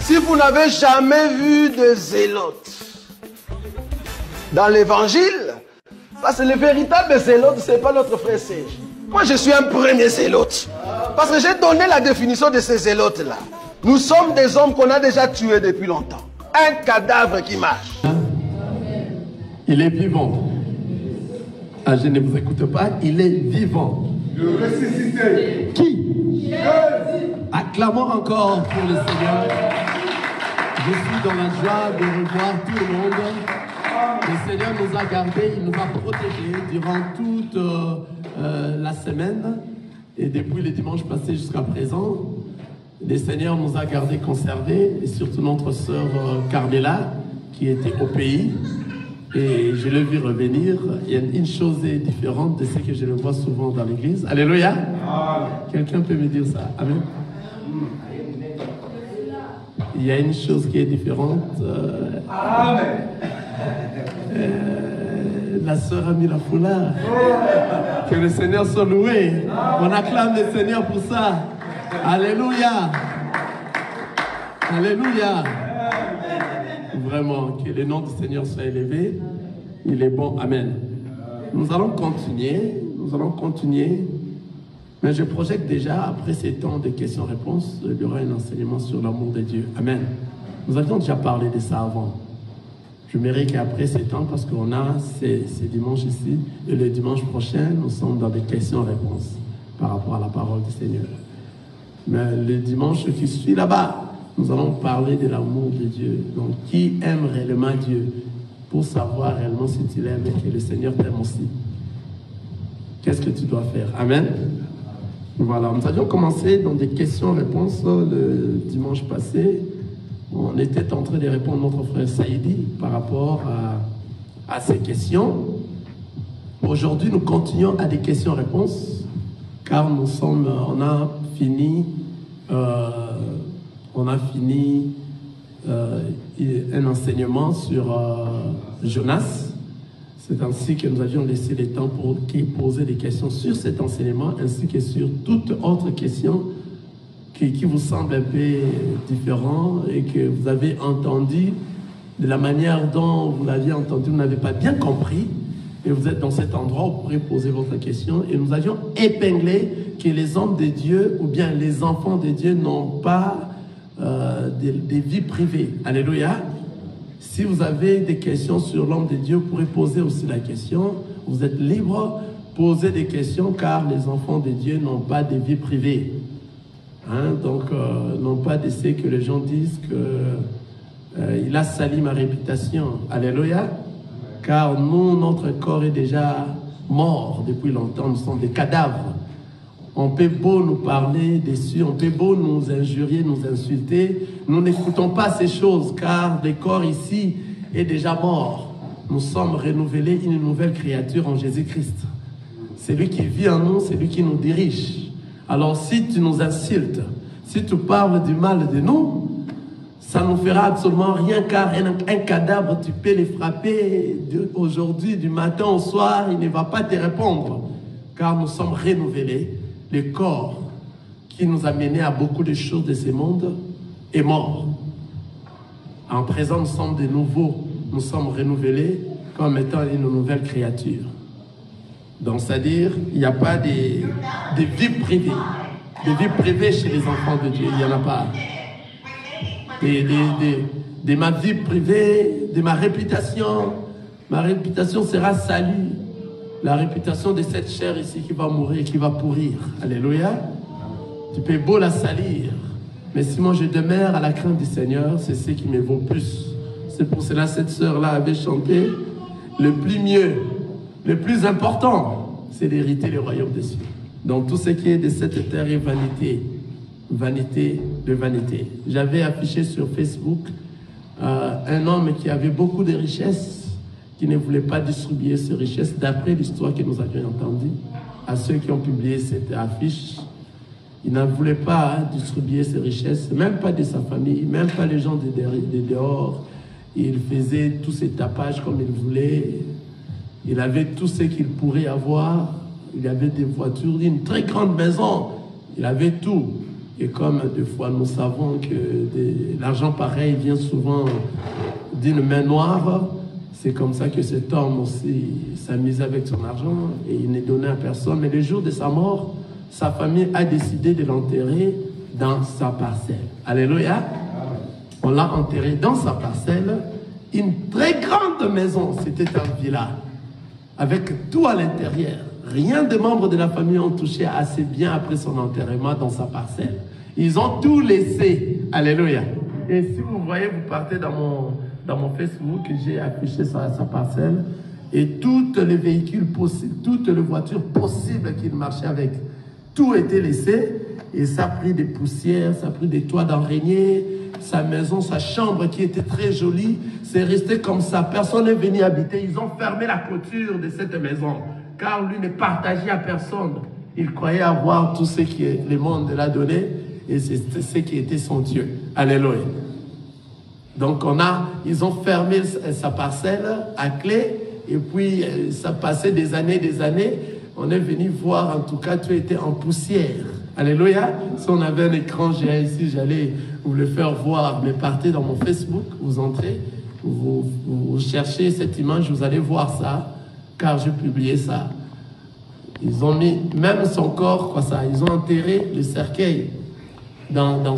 Si vous n'avez jamais vu de zélote dans l'évangile, parce que le véritable zélote, ce n'est pas notre frère Serge. Moi, je suis un premier zélote. Parce que j'ai donné la définition de ces zélotes-là. Nous sommes des hommes qu'on a déjà tués depuis longtemps. Un cadavre qui marche. Il est vivant. Ah, je ne vous écoute pas, il est vivant. Le ressuscité. Qui? Acclamons encore pour le Seigneur. Je suis dans la joie de revoir tout le monde. Le Seigneur nous a gardés, il nous a protégés durant toute la semaine. Et depuis le dimanche passé jusqu'à présent, le Seigneur nous a gardés conservés. Et surtout notre sœur Carmela, qui était au pays. Et je l'ai vu revenir. Il y a une chose est différente de ce que je le vois souvent dans l'église. Alléluia. Quelqu'un peut me dire ça? Amen. Il y a une chose qui est différente. Amen. La sœur a mis la foulard. Que le Seigneur soit loué. On acclame le Seigneur pour ça. Alléluia. Alléluia. Vraiment, que le nom du Seigneur soit élevé. Il est bon. Amen. Nous allons continuer. Nous allons continuer. Mais je projette déjà, après ces temps de questions-réponses, il y aura un enseignement sur l'amour de Dieu. Amen. Nous avions déjà parlé de ça avant. Je mérite qu'après ces temps, parce qu'on a ces dimanches ici, et le dimanche prochain, nous sommes dans des questions-réponses par rapport à la parole du Seigneur. Mais le dimanche qui suit là-bas, nous allons parler de l'amour de Dieu. Donc, qui aime réellement Dieu pour savoir réellement si tu l'aimes et que le Seigneur t'aime aussi. Qu'est-ce que tu dois faire? Amen. Voilà, nous avions commencé dans des questions-réponses le dimanche passé. On était en train de répondre à notre frère Saïdi par rapport à ces questions. Aujourd'hui, nous continuons à des questions-réponses car on a fini un enseignement sur Jonas. C'est ainsi que nous avions laissé le temps pour poser des questions sur cet enseignement ainsi que sur toute autre question qui vous semble un peu différent et que vous avez entendu de la manière dont vous l'aviez entendu, vous n'avez pas bien compris et vous êtes dans cet endroit où vous pourrez poser votre question. Et nous avions épinglé que les hommes de Dieu ou bien les enfants de Dieu n'ont pas des vies privées. Alléluia. Si vous avez des questions sur l'homme de Dieu, vous pourrez poser aussi la question. Vous êtes libre, posez des questions car les enfants de Dieu n'ont pas de vie privée. Donc, non pas de ce que les gens disent qu'il a sali ma réputation. Alléluia. Car nous, notre corps est déjà mort depuis longtemps. Nous sommes des cadavres. On peut beau nous parler dessus, on peut beau nous injurier, nous insulter. Nous n'écoutons pas ces choses car le corps ici est déjà mort. Nous sommes renouvelés, une nouvelle créature en Jésus-Christ. C'est lui qui vit en nous, c'est lui qui nous dirige. Alors si tu nous insultes, si tu parles du mal de nous, ça ne nous fera absolument rien car un cadavre, tu peux les frapper aujourd'hui, du matin au soir, il ne va pas te répondre. Car nous sommes renouvelés. Le corps qui nous a menés à beaucoup de choses de ce monde est mort. En présent, nous sommes de nouveaux, nous sommes renouvelés comme étant une nouvelle créature. Donc, c'est-à-dire, il n'y a pas de vie privée. De vie privée chez les enfants de Dieu, il n'y en a pas. De ma vie privée, de ma réputation sera salie. La réputation de cette chair ici qui va mourir, qui va pourrir. Alléluia. Tu peux beau la salir. Mais si moi je demeure à la crainte du Seigneur, c'est ce qui me vaut plus. C'est pour cela que cette sœur-là avait chanté le plus mieux, le plus important, c'est d'hériter le royaume des cieux. Donc tout ce qui est de cette terre est vanité. Vanité de vanité. J'avais affiché sur Facebook un homme qui avait beaucoup de richesses, qui ne voulait pas distribuer ces richesses, d'après l'histoire que nous avions entendue, à ceux qui ont publié cette affiche. Il ne voulait pas distribuer ses richesses, même pas de sa famille, même pas les gens de dehors. Il faisait tous ses tapages comme il voulait. Il avait tout ce qu'il pourrait avoir. Il avait des voitures, une très grande maison. Il avait tout. Et comme des fois nous savons que l'argent pareil vient souvent d'une main noire. C'est comme ça que cet homme aussi s'amusait avec son argent et il n'est donné à personne. Mais le jour de sa mort, sa famille a décidé de l'enterrer dans sa parcelle. Alléluia. On l'a enterré dans sa parcelle. Une très grande maison, c'était un villa, avec tout à l'intérieur. Rien de membres de la famille ont touché assez bien après son enterrement dans sa parcelle. Ils ont tout laissé. Alléluia. Et si vous voyez, vous partez dans mon Facebook, j'ai affiché sa parcelle, et tous les véhicules possibles, toutes les voitures possibles qu'il marchait avec, tout était laissé, et ça a pris des poussières, ça a pris des toits d'araignée, sa maison, sa chambre qui était très jolie, c'est resté comme ça. Personne n'est venu habiter. Ils ont fermé la clôture de cette maison, car lui ne partageait à personne. Il croyait avoir tout ce que le monde l'a donné, et c'est ce qui était son Dieu. Alléluia. Donc ils ont fermé sa parcelle à clé, et puis ça passait des années, on est venu voir, en tout cas, tout était en poussière. Alléluia. Si on avait un écran géant ici, j'allais vous le faire voir, mais partez dans mon Facebook, vous entrez, vous cherchez cette image, vous allez voir ça, car j'ai publié ça. Ils ont mis même son corps, quoi ça, ils ont enterré le cercueil dans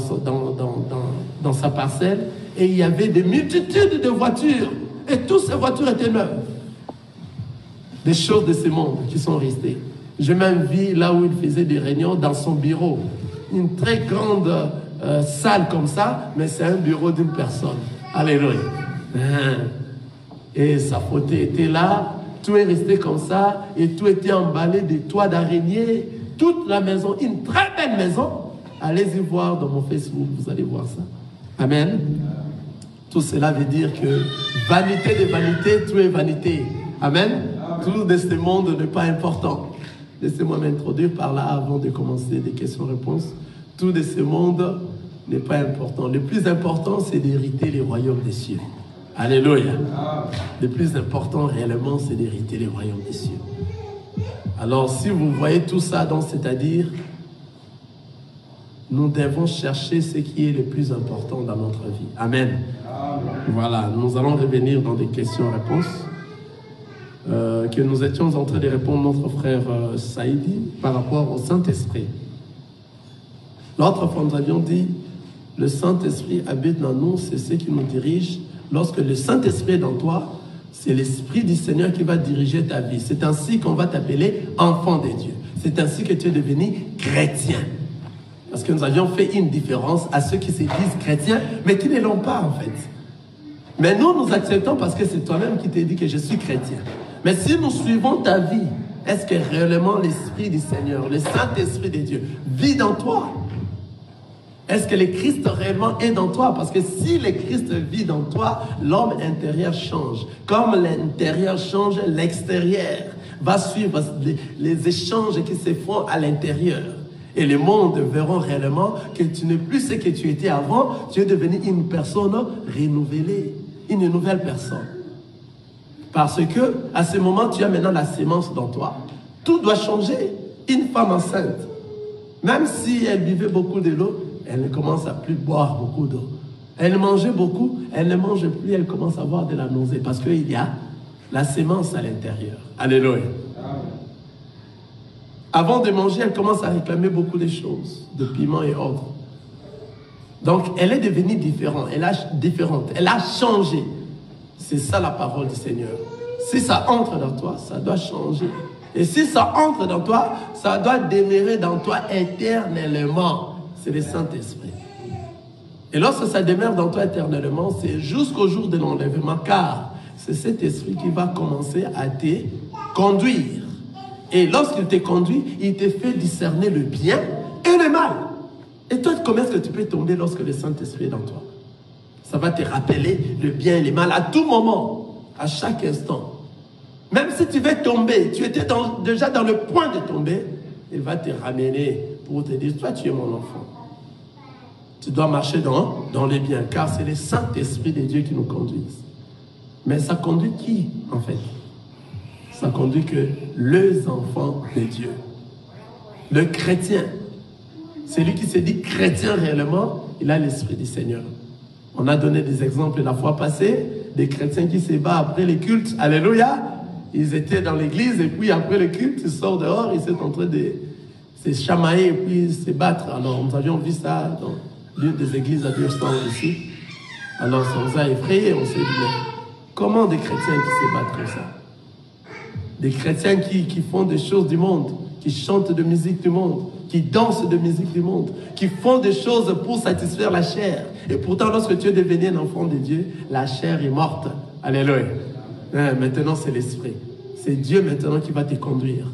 sa parcelle, et il y avait des multitudes de voitures, et toutes ces voitures étaient neuves. Des choses de ce monde qui sont restées. J'ai même vu là où il faisait des réunions dans son bureau, une très grande salle comme ça, mais c'est un bureau d'une personne. Alléluia. Et sa photo était là, tout est resté comme ça, et tout était emballé de toits d'araignée, toute la maison, une très belle maison. Allez-y voir dans mon Facebook, vous allez voir ça. Amen. Tout cela veut dire que vanité de vanité, tout est vanité. Amen. Tout de ce monde n'est pas important. Laissez-moi m'introduire par là avant de commencer des questions-réponses. Tout de ce monde n'est pas important. Le plus important, c'est d'hériter les royaumes des cieux. Alléluia. Le plus important réellement, c'est d'hériter les royaumes des cieux. Alors, si vous voyez tout ça, c'est-à-dire, nous devons chercher ce qui est le plus important dans notre vie. Amen. Voilà, nous allons revenir dans des questions-réponses. Que nous étions en train de répondre notre frère Saïdi par rapport au Saint-Esprit. L'autre fois, nous avions dit, le Saint-Esprit habite dans nous, c'est ce qui nous dirige. Lorsque le Saint-Esprit est dans toi, c'est l'Esprit du Seigneur qui va diriger ta vie. C'est ainsi qu'on va t'appeler enfant de Dieu. C'est ainsi que tu es devenu chrétien. Parce que nous avions fait une différence à ceux qui se disent chrétiens, mais qui ne l'ont pas en fait. Mais nous acceptons parce que c'est toi-même qui t'es dit que je suis chrétien. Mais si nous suivons ta vie, est-ce que réellement l'Esprit du Seigneur, le Saint-Esprit de Dieu, vit dans toi? Est-ce que le Christ réellement est dans toi? Parce que si le Christ vit dans toi, l'homme intérieur change. Comme l'intérieur change, l'extérieur va suivre les échanges qui se font à l'intérieur. Et le monde verront réellement que tu n'es plus ce que tu étais avant, tu es devenu une personne renouvelée, une nouvelle personne. Parce que, à ce moment, tu as maintenant la sémence dans toi. Tout doit changer. Une femme enceinte, même si elle buvait beaucoup de l'eau, elle ne commence à plus boire beaucoup d'eau. Elle mangeait beaucoup, elle ne mange plus, elle commence à avoir de la nausée. Parce qu'il y a la sémence à l'intérieur. Alléluia. Avant de manger, elle commence à réclamer beaucoup de choses, de piments et autres. Donc, elle est devenue différente. Elle a changé. C'est ça la parole du Seigneur. Si ça entre dans toi, ça doit changer. Et si ça entre dans toi, ça doit demeurer dans toi éternellement. C'est le Saint-Esprit. Et lorsque ça demeure dans toi éternellement, c'est jusqu'au jour de l'enlèvement, car c'est cet esprit qui va commencer à te conduire. Et lorsqu'il te conduit, il te fait discerner le bien et le mal. Et toi, comment est-ce que tu peux tomber lorsque le Saint-Esprit est dans toi? Ça va te rappeler le bien et le mal à tout moment, à chaque instant. Même si tu veux tomber, tu étais déjà dans le point de tomber, il va te ramener pour te dire, toi tu es mon enfant. Tu dois marcher dans les biens, car c'est le Saint-Esprit de Dieu qui nous conduit. Mais ça conduit qui, en fait? Ça conduit que les enfants de Dieu. Le chrétien, celui qui se dit chrétien réellement, il a l'Esprit du Seigneur. On a donné des exemples la fois passée, des chrétiens qui se battent après les cultes. Alléluia. Ils étaient dans l'église et puis après le culte, ils sortent dehors, ils sont en train de se chamailler et puis se battre. Alors nous avions vu ça dans l'une des églises à Dieu-Sang ici. Alors ça nous a effrayés, on s'est dit, mais comment des chrétiens qui se battent comme ça? Des chrétiens qui font des choses du monde, qui chantent de musique du monde, qui dansent de musique du monde, qui font des choses pour satisfaire la chair. Et pourtant, lorsque tu es devenu un enfant de Dieu, la chair est morte. Alléluia. Maintenant, c'est l'esprit. C'est Dieu maintenant qui va te conduire.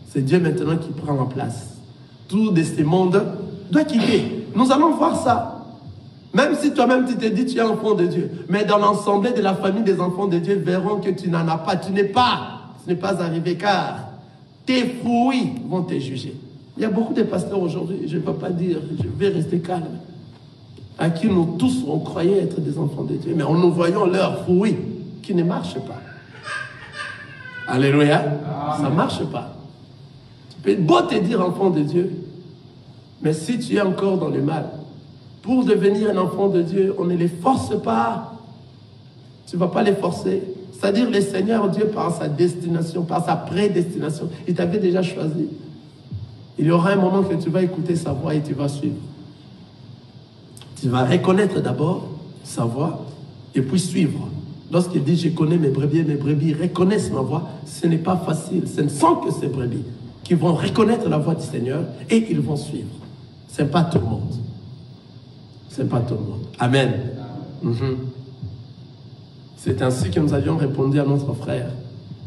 C'est Dieu maintenant qui prend la place. Tout de ce monde doit quitter. Nous allons voir ça. Même si toi-même tu te dis tu es enfant de Dieu. Mais dans l'ensemble de la famille des enfants de Dieu, verront que tu n'en as pas. Tu n'es pas arrivé car tes fruits vont te juger. Il y a beaucoup de pasteurs aujourd'hui, je ne peux pas dire, je vais rester calme, à qui nous tous on croyait être des enfants de Dieu. Mais en nous voyant leurs fruits qui ne marchent pas. Alléluia. Ça ne marche pas. Tu peux beau te dire enfant de Dieu, mais si tu es encore dans le mal, pour devenir un enfant de Dieu, on ne les force pas. Tu ne vas pas les forcer. C'est-à-dire le Seigneur Dieu, par sa destination, par sa prédestination, il t'avait déjà choisi. Il y aura un moment que tu vas écouter sa voix et tu vas suivre. Tu vas reconnaître d'abord sa voix et puis suivre. Lorsqu'il dit « Je connais mes brebis reconnaissent ma voix », ce n'est pas facile. Ce ne sont que ces brebis qui vont reconnaître la voix du Seigneur et ils vont suivre. Ce n'est pas tout le monde. Ce n'est pas tout le monde. Amen. C'est ainsi que nous avions répondu à notre frère.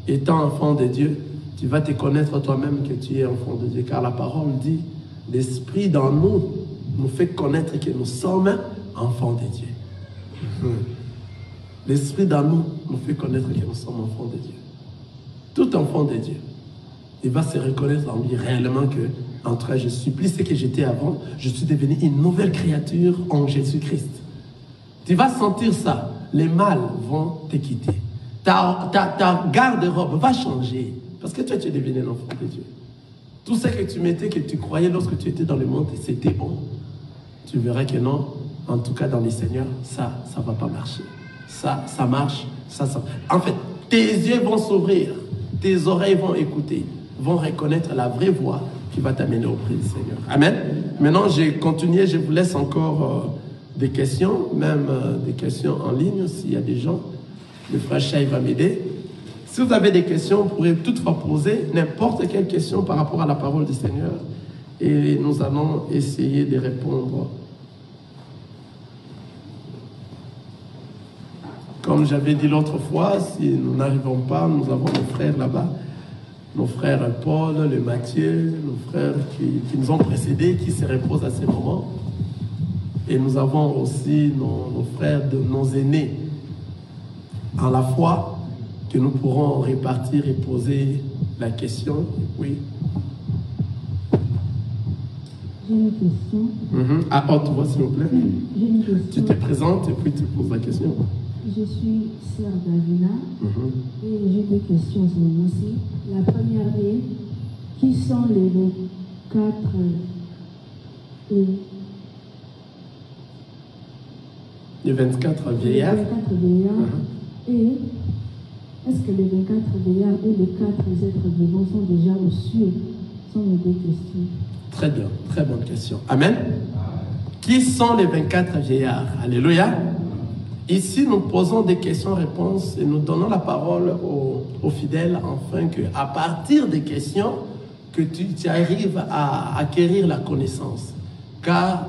Étant enfant de Dieu, tu vas te connaître toi-même que tu es enfant de Dieu. Car la parole dit, l'Esprit dans nous nous fait connaître que nous sommes enfants de Dieu. L'Esprit dans nous nous fait connaître que nous sommes enfants de Dieu. Tout enfant de Dieu, il va se reconnaître en lui réellement que, en tout cas, je suis plus ce que j'étais avant, je suis devenu une nouvelle créature en Jésus-Christ. Tu vas sentir ça. Les mâles vont te quitter. Ta garde-robe va changer. Parce que toi, tu es devenu un enfant de Dieu. Tout ce que tu mettais, que tu croyais lorsque tu étais dans le monde, c'était bon. Tu verras que non. En tout cas, dans les seigneurs, ça ne va pas marcher. Ça marche. Ça. En fait, tes yeux vont s'ouvrir. Tes oreilles vont écouter. Vont reconnaître la vraie voix qui va t'amener auprès du Seigneur. Amen. Maintenant, j'ai continué. Je vous laisse encore des questions, même des questions en ligne, s'il y a des gens. Le frère Chaï va m'aider. Si vous avez des questions, vous pourrez toutefois poser n'importe quelle question par rapport à la parole du Seigneur. Et nous allons essayer de répondre. Comme j'avais dit l'autre fois, si nous n'arrivons pas, nous avons nos frères là-bas, nos frères Paul, le Matthieu, nos frères qui nous ont précédés, qui se reposent à ces moments. Et nous avons aussi nos frères, nos aînés, en la foi, que nous pourrons répartir et poser la question. Oui. J'ai une question. À haute voix, s'il vous plaît. J'ai une question. Tu te présentes et puis tu poses la question. Je suis sœur Davina et j'ai deux questions ce moment-ci. La première est, qui sont les 24 les 24 vieillards. Les 24 vieillards. Et est-ce que les 24 vieillards et les 4 êtres vivants sont déjà aux cieux? Ce sont mes deux questions. Très bien, très bonne question. Amen. Qui sont les 24 vieillards? Alléluia. Ici, nous posons des questions-réponses et nous donnons la parole aux fidèles afin qu'à partir des questions, que tu arrives à acquérir la connaissance. Car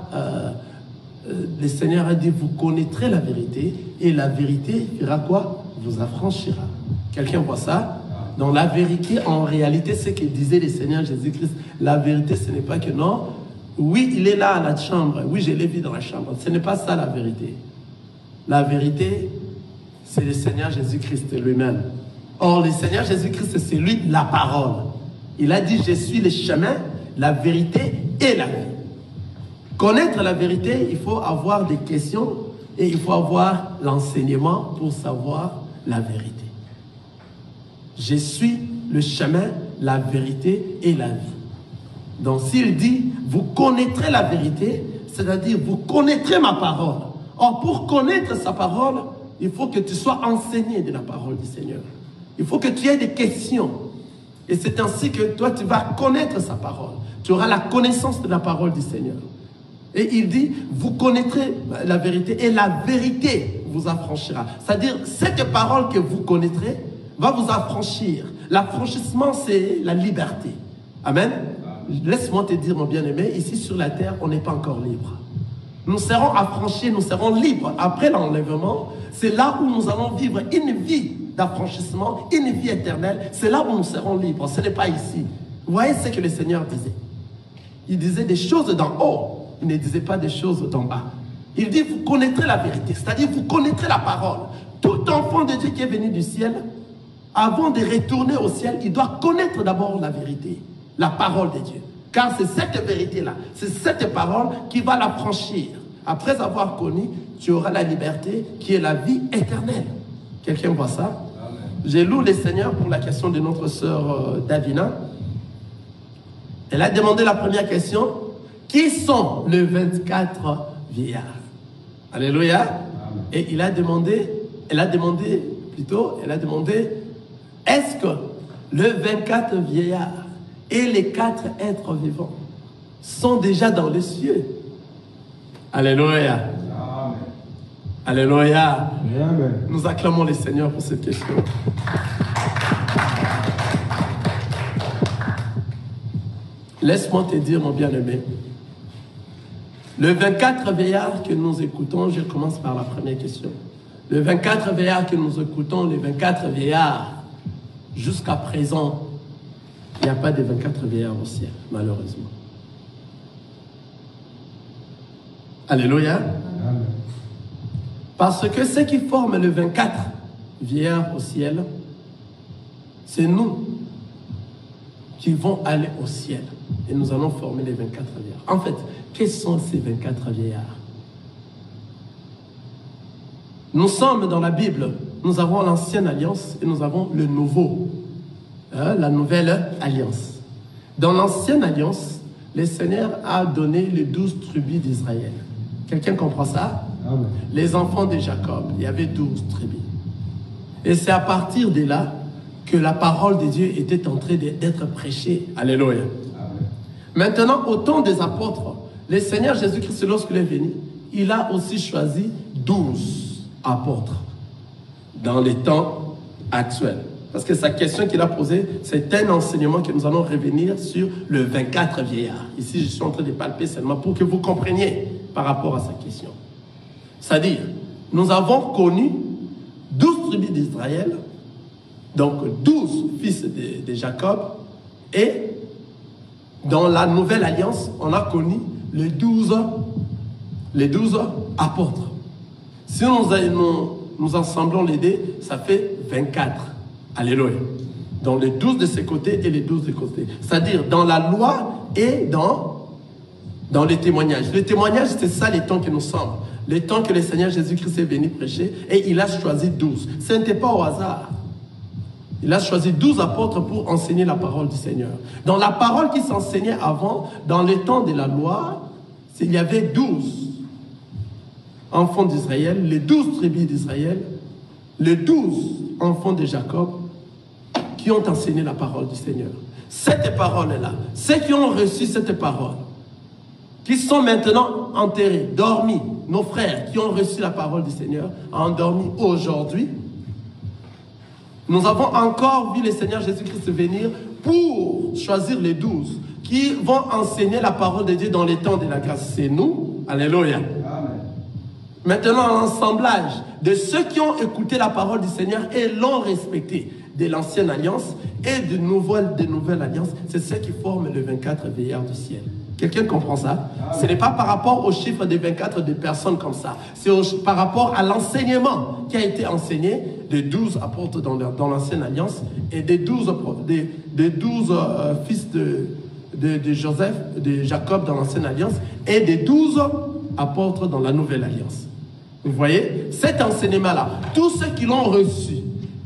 le Seigneur a dit, vous connaîtrez la vérité et la vérité fera quoi? Vous affranchira. Quelqu'un voit ça? Donc la vérité, en réalité, c'est ce que disait le Seigneur Jésus-Christ. La vérité, ce n'est pas que non, oui, il est là à la chambre, oui, je l'ai vu dans la chambre. Ce n'est pas ça la vérité. La vérité, c'est le Seigneur Jésus-Christ lui-même. Or, le Seigneur Jésus-Christ, c'est lui la parole. Il a dit, je suis le chemin, la vérité et la vie. Connaître la vérité, il faut avoir des questions et il faut avoir l'enseignement pour savoir la vérité. Je suis le chemin, la vérité et la vie. Donc, s'il dit, vous connaîtrez la vérité, c'est-à-dire vous connaîtrez ma parole. Or, pour connaître sa parole, il faut que tu sois enseigné de la parole du Seigneur. Il faut que tu aies des questions. Et c'est ainsi que toi, tu vas connaître sa parole. Tu auras la connaissance de la parole du Seigneur. Et il dit, vous connaîtrez la vérité et la vérité vous affranchira. C'est-à-dire, cette parole que vous connaîtrez va vous affranchir. L'affranchissement, c'est la liberté. Amen. Laisse-moi te dire, mon bien-aimé, ici sur la terre, on n'est pas encore libre. Nous serons affranchis, nous serons libres. Après l'enlèvement, c'est là où nous allons vivre une vie d'affranchissement, une vie éternelle. C'est là où nous serons libres. Ce n'est pas ici. Vous voyez ce que le Seigneur disait. Il disait des choses d'en haut. Il ne disait pas des choses d'en bas. Il dit, vous connaîtrez la vérité. C'est-à-dire, vous connaîtrez la parole. Tout enfant de Dieu qui est venu du ciel, avant de retourner au ciel, il doit connaître d'abord la vérité, la parole de Dieu. Car c'est cette vérité-là, c'est cette parole qui va l'affranchir. Après avoir connu, tu auras la liberté qui est la vie éternelle. Quelqu'un voit ça? J'ai loué le Seigneur pour la question de notre sœur Davina. Elle a demandé la première question. Qui sont les 24 vieillards? Alléluia. Amen. Et elle a demandé, est-ce que les 24 vieillards et les 4 êtres vivants sont déjà dans les cieux? Alléluia. Amen. Alléluia. Amen. Nous acclamons le Seigneur pour cette question. Laisse-moi te dire, mon bien-aimé, le 24 vieillards que nous écoutons, je commence par la première question. Le 24 vieillards que nous écoutons, les 24 vieillards, jusqu'à présent, il n'y a pas de 24 vieillards au ciel, malheureusement. Alléluia. Amen. Parce que ce qui forme les 24 vieillards au ciel, c'est nous qui vont aller au ciel. Et nous allons former les 24 vieillards. En fait, quels sont ces 24 vieillards? Nous sommes dans la Bible, nous avons l'ancienne alliance et nous avons le nouveau, la nouvelle alliance. Dans l'ancienne alliance, le Seigneur a donné les 12 tribus d'Israël. Quelqu'un comprend ça? Amen. Les enfants de Jacob, il y avait 12 tribus. Et c'est à partir de là que la parole de Dieu était en train d'être prêchée. Alléluia. Amen. Maintenant, au temps des apôtres, le Seigneur Jésus-Christ, lorsqu'il est venu, il a aussi choisi 12 apôtres dans les temps actuels. Parce que sa question qu'il a posée, c'est un enseignement que nous allons revenir sur le 24 vieillards. Ici, je suis en train de palper seulement pour que vous compreniez par rapport à sa question. C'est-à-dire, nous avons connu 12 tribus d'Israël, donc 12 fils de Jacob, et dans la nouvelle alliance, on a connu les 12 apôtres. Si nous ensemblons les deux, ça fait 24. Alléluia. Dans les 12 de ce côté et les 12 de côté. C'est-à-dire dans la loi et dans les témoignages. Les témoignages, c'est ça les temps que nous sommes. Les temps que le Seigneur Jésus-Christ est venu prêcher, et il a choisi 12. Ce n'était pas au hasard. Il a choisi 12 apôtres pour enseigner la parole du Seigneur. Dans la parole qui s'enseignait avant, dans les temps de la loi, il y avait 12 enfants d'Israël, les 12 tribus d'Israël, les 12 enfants de Jacob qui ont enseigné la parole du Seigneur. Cette parole-là, ceux qui ont reçu cette parole, qui sont maintenant enterrés, dormis, nos frères qui ont reçu la parole du Seigneur, endormis aujourd'hui, nous avons encore vu le Seigneur Jésus-Christ venir pour choisir les 12 qui vont enseigner la parole de Dieu dans les temps de la grâce. C'est nous. Alléluia. Amen. Maintenant, l'assemblage de ceux qui ont écouté la parole du Seigneur et l'ont respecté de l'ancienne alliance et de nouvelle alliance, c'est ceux qui forment les 24 vieillards du ciel. Quelqu'un comprend ça? Ce n'est pas par rapport au chiffre des 24 de personnes comme ça. C'est par rapport à l'enseignement qui a été enseigné des 12 apôtres dans l'ancienne alliance et des 12 fils de Joseph, de Jacob dans l'ancienne alliance et des 12 apôtres dans la nouvelle alliance. Vous voyez? Cet enseignement-là, tous ceux qui l'ont reçu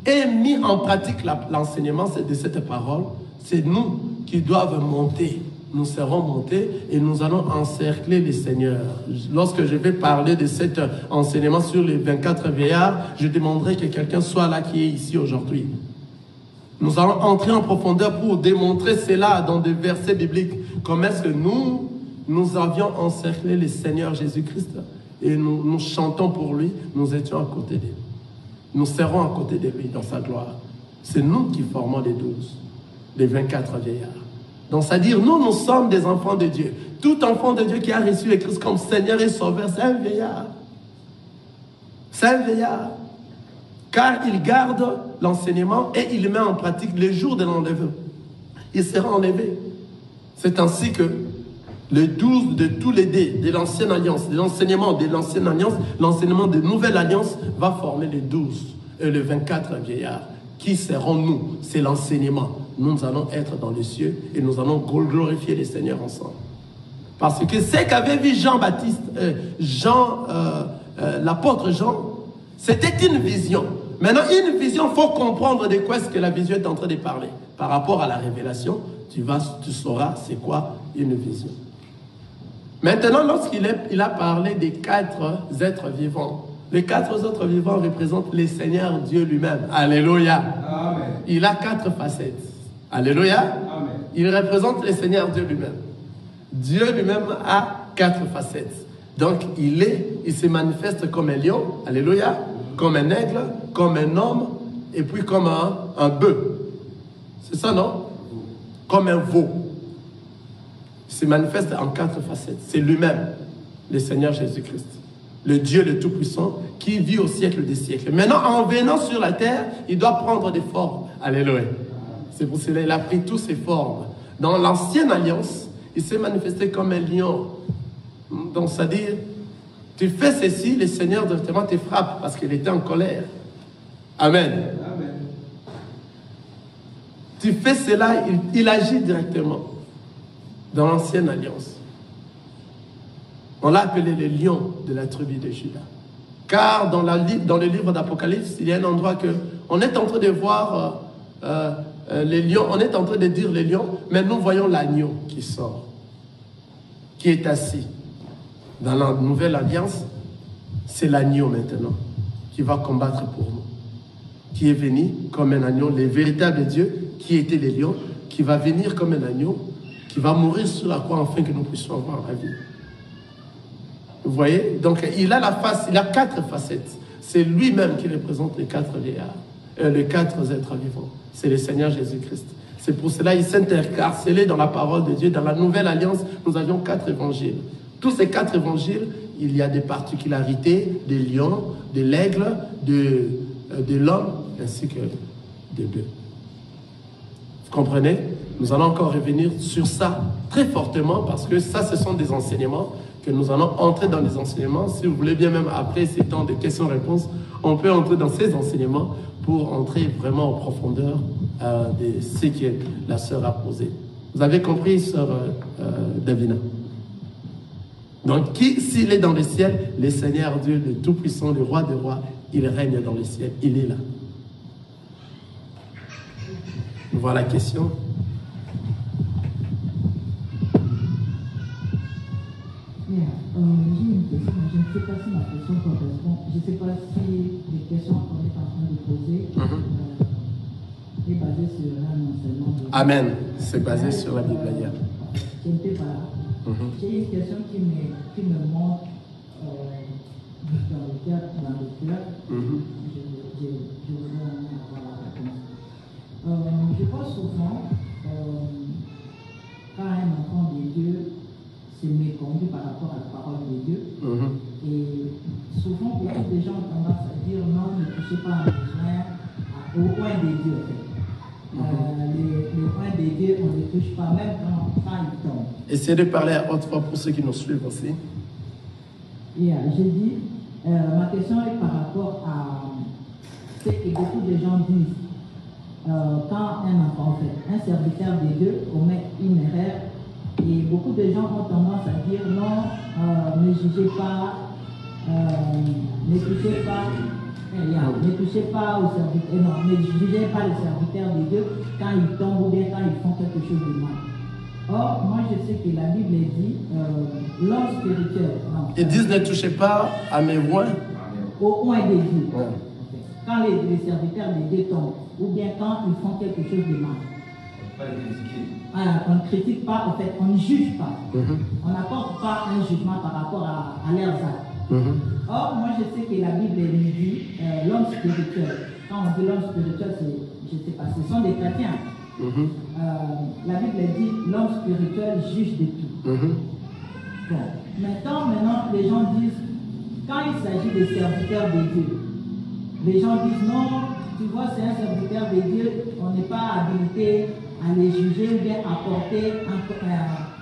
et mis en pratique l'enseignement de cette parole, c'est nous qui doivent monter nous serons montés et nous allons encercler les seigneurs. Lorsque je vais parler de cet enseignement sur les 24 vieillards, je demanderai que quelqu'un soit là qui est ici aujourd'hui. Nous allons entrer en profondeur pour démontrer cela dans des versets bibliques. Comment est-ce que nous avions encerclé le Seigneur Jésus-Christ et nous chantons pour lui, nous étions à côté de lui. Nous serons à côté de lui dans sa gloire. C'est nous qui formons les 12, les 24 vieillards. Donc, c'est-à-dire, nous sommes des enfants de Dieu. Tout enfant de Dieu qui a reçu le Christ comme Seigneur et Sauveur, c'est un vieillard. C'est un vieillard. Car il garde l'enseignement et il met en pratique le jour de l'enlèvement. Il sera enlevé. C'est ainsi que le 12 de tous les dés de l'ancienne alliance, de l'enseignement de l'ancienne alliance, l'enseignement de nouvelle alliance va former les 12 et les 24 vieillards. Qui serons-nous? C'est l'enseignement. Nous allons être dans les cieux et nous allons glorifier le Seigneur ensemble. Parce que ce qu'avait vu Jean-Baptiste, l'apôtre Jean, c'était une vision. Maintenant, une vision, il faut comprendre de quoi est-ce que la vision est en train de parler. Par rapport à la révélation, tu sauras c'est quoi une vision. Maintenant, lorsqu'il a parlé des 4 êtres vivants, les 4 autres vivants représentent le Seigneur Dieu lui-même. Alléluia. Amen. Il a 4 facettes. Alléluia. Amen. Il représente le Seigneur Dieu lui-même. Dieu lui-même a 4 facettes. Donc, il se manifeste comme un lion. Alléluia. Comme un aigle, comme un homme, et puis comme un bœuf. C'est ça, non? Comme un veau. Il se manifeste en 4 facettes. C'est lui-même, le Seigneur Jésus-Christ. Le Dieu le Tout-Puissant, qui vit au siècle des siècles. Maintenant, en venant sur la terre, il doit prendre des formes. Alléluia. C'est pour cela qu'il a pris toutes ces formes. Dans l'ancienne alliance, il s'est manifesté comme un lion. Donc, c'est-à-dire, tu fais ceci, le Seigneur directement te frappe parce qu'il était en colère. Amen. Amen. Tu fais cela, il agit directement. Dans l'ancienne alliance. On l'a appelé le lion de la tribu de Juda. Car dans le livre d'Apocalypse, il y a un endroit que on est en train de voir les lions, on est en train de dire les lions, mais nous voyons l'agneau qui sort, qui est assis. Dans la nouvelle alliance, c'est l'agneau maintenant qui va combattre pour nous, qui est venu comme un agneau, le véritable Dieu qui était le lion, qui va venir comme un agneau, qui va mourir sur la croix afin que nous puissions avoir la vie. Vous voyez? Donc, il a 4 facettes. C'est lui-même qui représente les 4 vieillards, les 4 êtres vivants. C'est le Seigneur Jésus-Christ. C'est pour cela qu'il s'est intercarcélé dans la parole de Dieu. Dans la nouvelle alliance, nous avions 4 évangiles. Tous ces 4 évangiles, il y a des particularités des lions, de l'aigle, de l'homme, ainsi que des bœufs. Vous comprenez? Nous allons encore revenir sur ça très fortement parce que ça, ce sont des enseignements que nous allons entrer dans les enseignements. Si vous voulez bien, même après ces temps de questions-réponses, on peut entrer dans ces enseignements pour entrer vraiment en profondeur de ce que la sœur a posé. Vous avez compris, sœur Davina? Donc, s'il est dans le ciel, le Seigneur Dieu, le Tout-Puissant, le Roi des Rois, il règne dans le ciel. Il est là. Voilà la question. J'ai une question, je ne sais pas si ma question correspond. Je ne sais pas si les questions qu'on est en train de poser est basée sur un enseignement. Amen. C'est basé sur la Bible hier. Je ne sais pas. J'ai une question qui me monte dans le cœur. Je voudrais avoir la réponse. Je pense souvent, quand un enfant de Dieu se méconnaît par rapport à la parole de Dieu, et souvent beaucoup de gens ont tendance à dire non, ne touchez pas au point de Dieu. Les points de Dieu, on ne les touche pas, même quand ils tombent. Essayez de parler à haute voix pour ceux qui nous suivent aussi. J'ai dit, ma question est par rapport à ce que beaucoup de gens disent. Quand un enfant fait, un serviteur de Dieu commet une erreur, et beaucoup de gens ont tendance à dire non, ne jugez pas, ne touchez pas. Ne touchez pas aux serviteurs, non, ne jugez pas les serviteurs de Dieu quand ils tombent ou bien quand ils font quelque chose de mal. Or, moi je sais que la Bible dit l'homme spirituel. Non. Ils disent ne touchez pas à mes oins. Au oint des dieux. Ouais. Quand les serviteurs des dieux tombent, ou bien quand ils font quelque chose de mal. Voilà, on ne critique pas, en fait, on ne juge pas. On n'apporte pas un jugement par rapport à leurs actes. Or, moi je sais que la Bible nous dit l'homme spirituel. Quand on dit l'homme spirituel, je ne sais pas, ce sont des chrétiens. La Bible dit l'homme spirituel juge de tout. Bon. Maintenant, les gens disent, quand il s'agit des serviteurs de Dieu, les gens disent non, tu vois, c'est un serviteur de Dieu, on n'est pas habilité à les juger ou bien apporter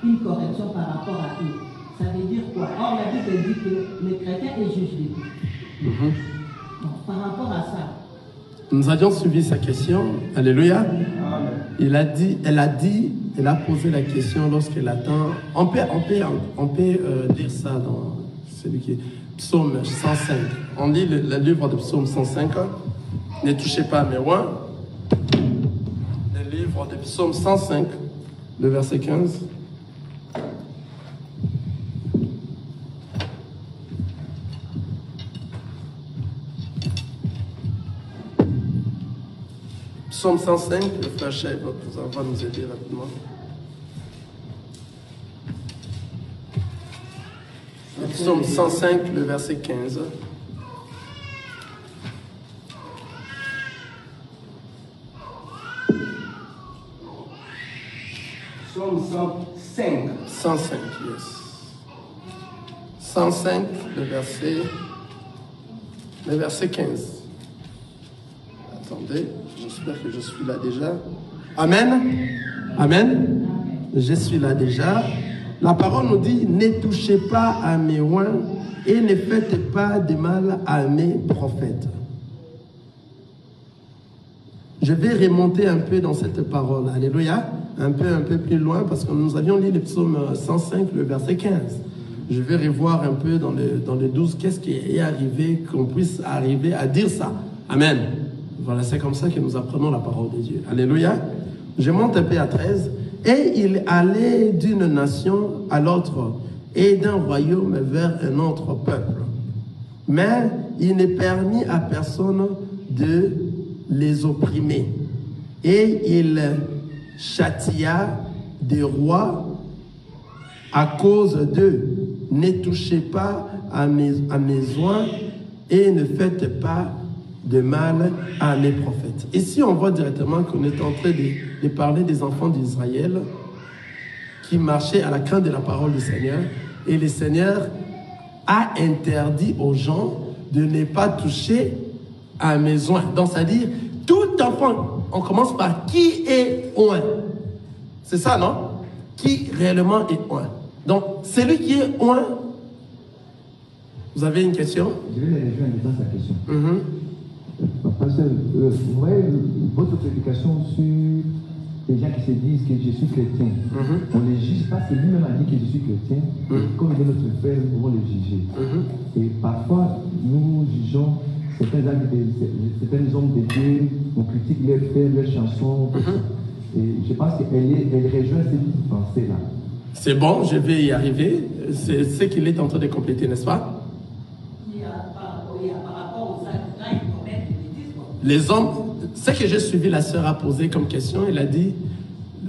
une correction par rapport à eux. Ça veut dire quoi? Or, la Bible dit que le chrétien est juge de tout. Donc, par rapport à ça, nous avions suivi sa question. Alléluia. Elle a posé la question lorsqu'elle attend. On peut dire ça dans celui qui est Psaume 105. On lit le livre de Psaume 105. Ne touchez pas à mes oins. Le livre de Psaume 105, le verset 15. Psaume 105, le frère Chef va nous aider rapidement. Psaume 105, le verset 15. Psaume 105. 105, yes. 105, le verset 15. Attendez, j'espère que je suis là déjà. Amen. Amen. Je suis là déjà. La parole nous dit, ne touchez pas à mes oins et ne faites pas de mal à mes prophètes. Je vais remonter un peu dans cette parole. Alléluia. Un peu plus loin parce que nous avions lu le psaume 105, le verset 15. Je vais revoir un peu dans le 12 qu'est-ce qui est arrivé, qu'on puisse arriver à dire ça. Amen. Voilà, c'est comme ça que nous apprenons la parole de Dieu. Alléluia. Je monte un peu à 13. Et il allait d'une nation à l'autre et d'un royaume vers un autre peuple. Mais il n'est permis à personne de les opprimer. Et il châtia des rois à cause d'eux. Ne touchez pas à mes oins et ne faites pas de mal à mes prophètes. Ici, on voit directement qu'on est en train de parler des enfants d'Israël qui marchaient à la crainte de la parole du Seigneur. Et le Seigneur a interdit aux gens de ne pas toucher à mes oins. Donc, c'est-à-dire, tout enfant, on commence par qui est oint. C'est ça, non? Qui réellement est oint. Donc, celui qui est oint, vous avez une question? Je vais les rejoindre dans sa question. Parce que vous voyez votre prédication sur les gens qui se disent que je suis chrétien. On ne les juge pas, c'est lui-même a dit que je suis chrétien. Comme il est notre frère, nous pouvons le juger. Et parfois, nous jugeons certains hommes de Dieu, on critique leurs faits, leurs chansons. Et je pense qu'elle rejoint cette pensée-là. C'est bon, je vais y arriver. C'est ce qu'il est en train de compléter, n'est-ce pas? Les hommes, ce que j'ai suivi, la sœur a posé comme question, elle a dit,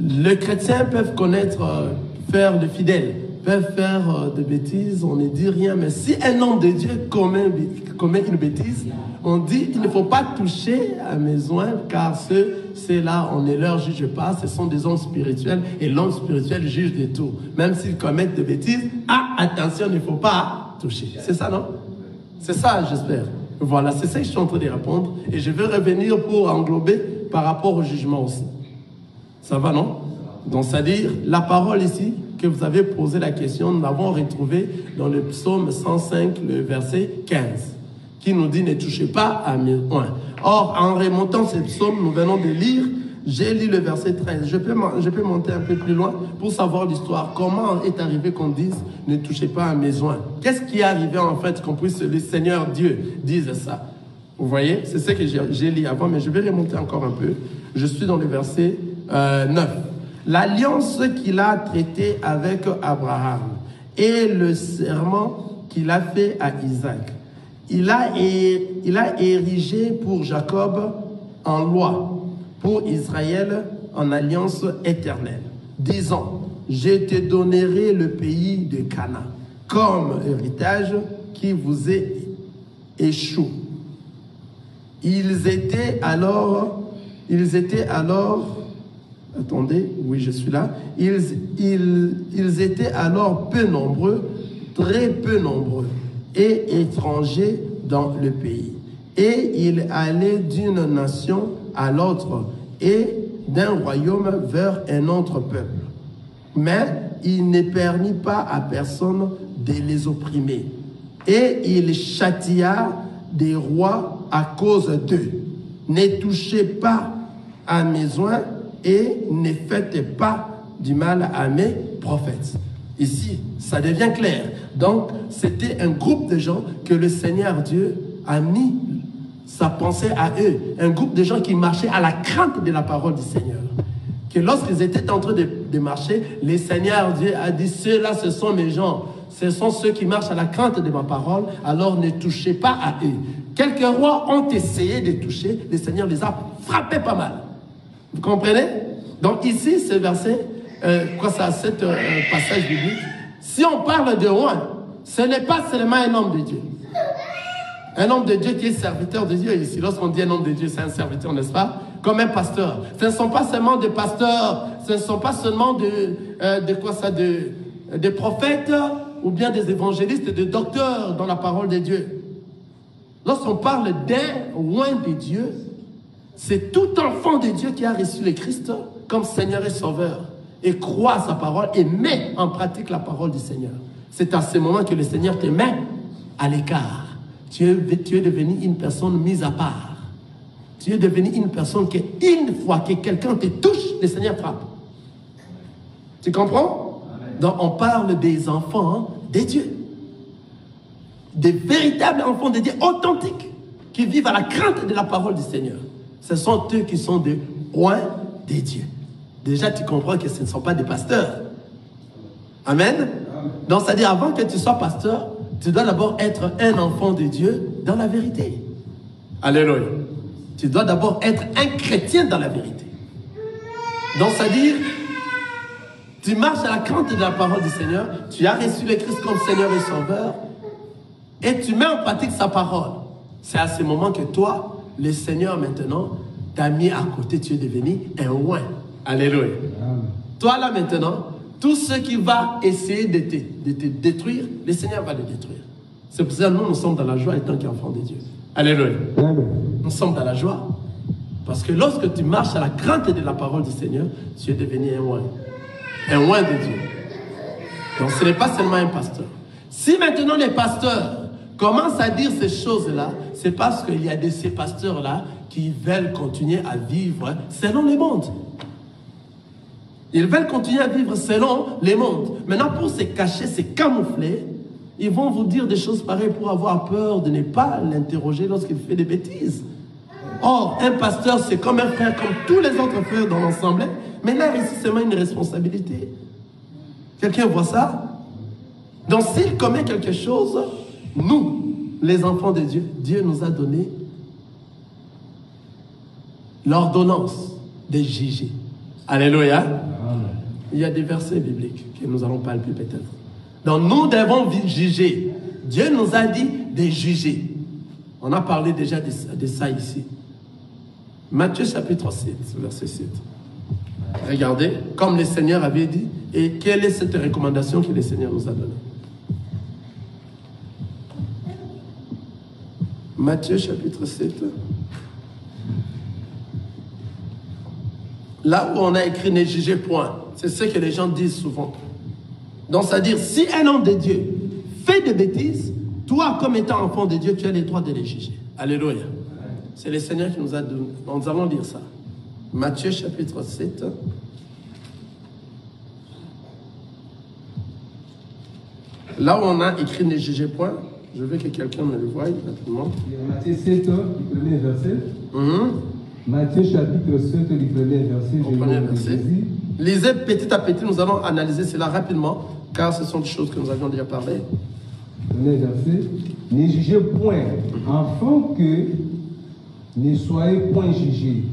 les chrétiens peuvent connaître, faire de fidèles, peuvent faire de bêtises, on ne dit rien, mais si un homme de Dieu commet une bêtise, on dit, il ne faut pas toucher à mes oins, car ceux-là, on ne leur juge pas, ce sont des hommes spirituels, et l'homme spirituel juge de tout. Même s'ils commettent de bêtises, attention, il ne faut pas toucher. C'est ça, non? C'est ça, j'espère. Voilà, c'est ça que je suis en train de répondre. Et je vais revenir pour englober par rapport au jugement aussi. Ça va, non? Donc, c'est-à-dire, la parole ici, que vous avez posé la question, nous l'avons retrouvée dans le psaume 105, le verset 15, qui nous dit « Ne touchez pas à mes oins ». Or, en remontant ce psaume, nous venons de lire, j'ai lu le verset 13. Je peux monter un peu plus loin pour savoir l'histoire. Comment est arrivé qu'on dise « Ne touchez pas à mes oins ». Qu'est-ce qui est arrivé en fait qu'on puisse, le Seigneur Dieu dise ça? Vous voyez, c'est ce que j'ai lu avant, mais je vais remonter encore un peu. Je suis dans le verset 9. l'alliance qu'il a traitée avec Abraham et le serment qu'il a fait à Isaac. Il a érigé pour Jacob en loi, pour Israël en alliance éternelle, disant, je te donnerai le pays de Canaan comme héritage qui vous est échoue. Ils étaient alors, attendez, oui je suis là, ils étaient alors peu nombreux, très peu nombreux, et étrangers dans le pays. Et ils allaient d'une nation à l'autre, et d'un royaume vers un autre peuple. Mais il ne permit pas à personne de les opprimer. Et il châtia des rois à cause d'eux. Ne touchez pas à mes oins et ne faites pas du mal à mes prophètes. Ici, ça devient clair. Donc, c'était un groupe de gens que le Seigneur Dieu a mis sa pensée à eux. Un groupe de gens qui marchaient à la crainte de la parole du Seigneur. Que lorsqu'ils étaient en train de marcher, le Seigneur Dieu a dit, ceux-là, ce sont mes gens. Ce sont ceux qui marchent à la crainte de ma parole, alors ne touchez pas à eux. Quelques rois ont essayé de toucher, le Seigneur les a frappés pas mal. Vous comprenez? Donc ici, ce verset, cet passage biblique, si on parle de roi, ce n'est pas seulement un homme de Dieu. Un homme de Dieu qui est serviteur de Dieu ici. Lorsqu'on dit un homme de Dieu, c'est un serviteur, n'est-ce pas? Comme un pasteur. Ce ne sont pas seulement des pasteurs, ce ne sont pas seulement des prophètes ou bien des évangélistes, des docteurs dans la parole de Dieu. Lorsqu'on parle d'un oint de Dieu, c'est tout enfant de Dieu qui a reçu le Christ comme Seigneur et Sauveur et croit à sa parole et met en pratique la parole du Seigneur. C'est à ce moment que le Seigneur te met à l'écart. Tu es devenu une personne mise à part. Tu es devenu une personne qui, une fois que quelqu'un te touche, le Seigneur frappe. Tu comprends? Donc on parle des enfants de Dieu. Des véritables enfants de Dieu authentiques qui vivent à la crainte de la parole du Seigneur. Ce sont eux qui sont des oints de Dieu. Déjà, tu comprends que ce ne sont pas des pasteurs. Amen. Donc, c'est-à-dire, avant que tu sois pasteur, tu dois d'abord être un enfant de Dieu dans la vérité. Alléluia. Tu dois d'abord être un chrétien dans la vérité. Donc, c'est-à-dire, tu marches à la crainte de la parole du Seigneur, tu as reçu le Christ comme Seigneur et Sauveur, et tu mets en pratique sa parole. C'est à ce moment que toi, le Seigneur maintenant, t'a mis à côté, tu es devenu un oint. Alléluia. Amen. Toi là maintenant, tout ce qui va essayer de te détruire, le Seigneur va le détruire. C'est pour ça que nous sommes dans la joie étant qu'enfants de Dieu. Alléluia. Amen. Nous sommes dans la joie. Parce que lorsque tu marches à la crainte de la parole du Seigneur, tu es devenu un oint. Un oint de Dieu. Donc ce n'est pas seulement un pasteur. Si maintenant les pasteurs commencent à dire ces choses-là, c'est parce qu'il y a de ces pasteurs-là qui veulent continuer à vivre selon le monde. Ils veulent continuer à vivre selon les mondes. Maintenant, pour se cacher, se camoufler, ils vont vous dire des choses pareilles pour avoir peur de ne pas l'interroger lorsqu'il fait des bêtises. Or, un pasteur, c'est comme un frère, comme tous les autres frères dans l'ensemble. Mais là, ici, c'est même une responsabilité. Quelqu'un voit ça? Donc, s'il commet quelque chose, nous, les enfants de Dieu, Dieu nous a donné l'ordonnance de juger. Alléluia. Amen. Il y a des versets bibliques que nous allons palper peut-être. Donc nous devons juger. Dieu nous a dit de juger. On a parlé déjà de ça ici. Matthieu chapitre 7, verset 7. Regardez, comme le Seigneur avait dit, et quelle est cette recommandation que le Seigneur nous a donnée. Matthieu chapitre 7. Là où on a écrit « ne jugez point », c'est ce que les gens disent souvent. Donc, c'est-à-dire, si un homme de Dieu fait des bêtises, toi, comme étant enfant de Dieu, tu as le droit de les juger. Alléluia. C'est le Seigneur qui nous a donné. Nous allons lire ça. Matthieu chapitre 7. Là où on a écrit « ne jugez point », je veux que quelqu'un me le voie rapidement. Matthieu 7, du premier verset. Matthieu chapitre 7, du premier verset. Lisez petit à petit, nous allons analyser cela rapidement, car ce sont des choses que nous avions déjà parlé. Ne jugez point, afin que ne soyez point jugés,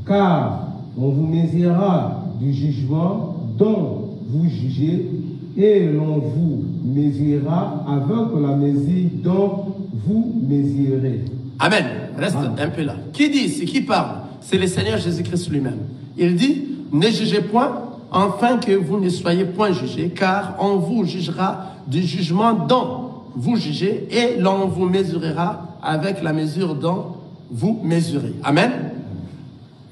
car on vous mesurera du jugement dont vous jugez, et l'on vous mesurera avec la mesure dont vous mesurez. Amen. Reste un peu là. Qui dit ici? Qui parle? C'est le Seigneur Jésus-Christ lui-même. Il dit, ne jugez point, afin que vous ne soyez point jugés, car on vous jugera du jugement dont vous jugez, et l'on vous mesurera avec la mesure dont vous mesurez. Amen.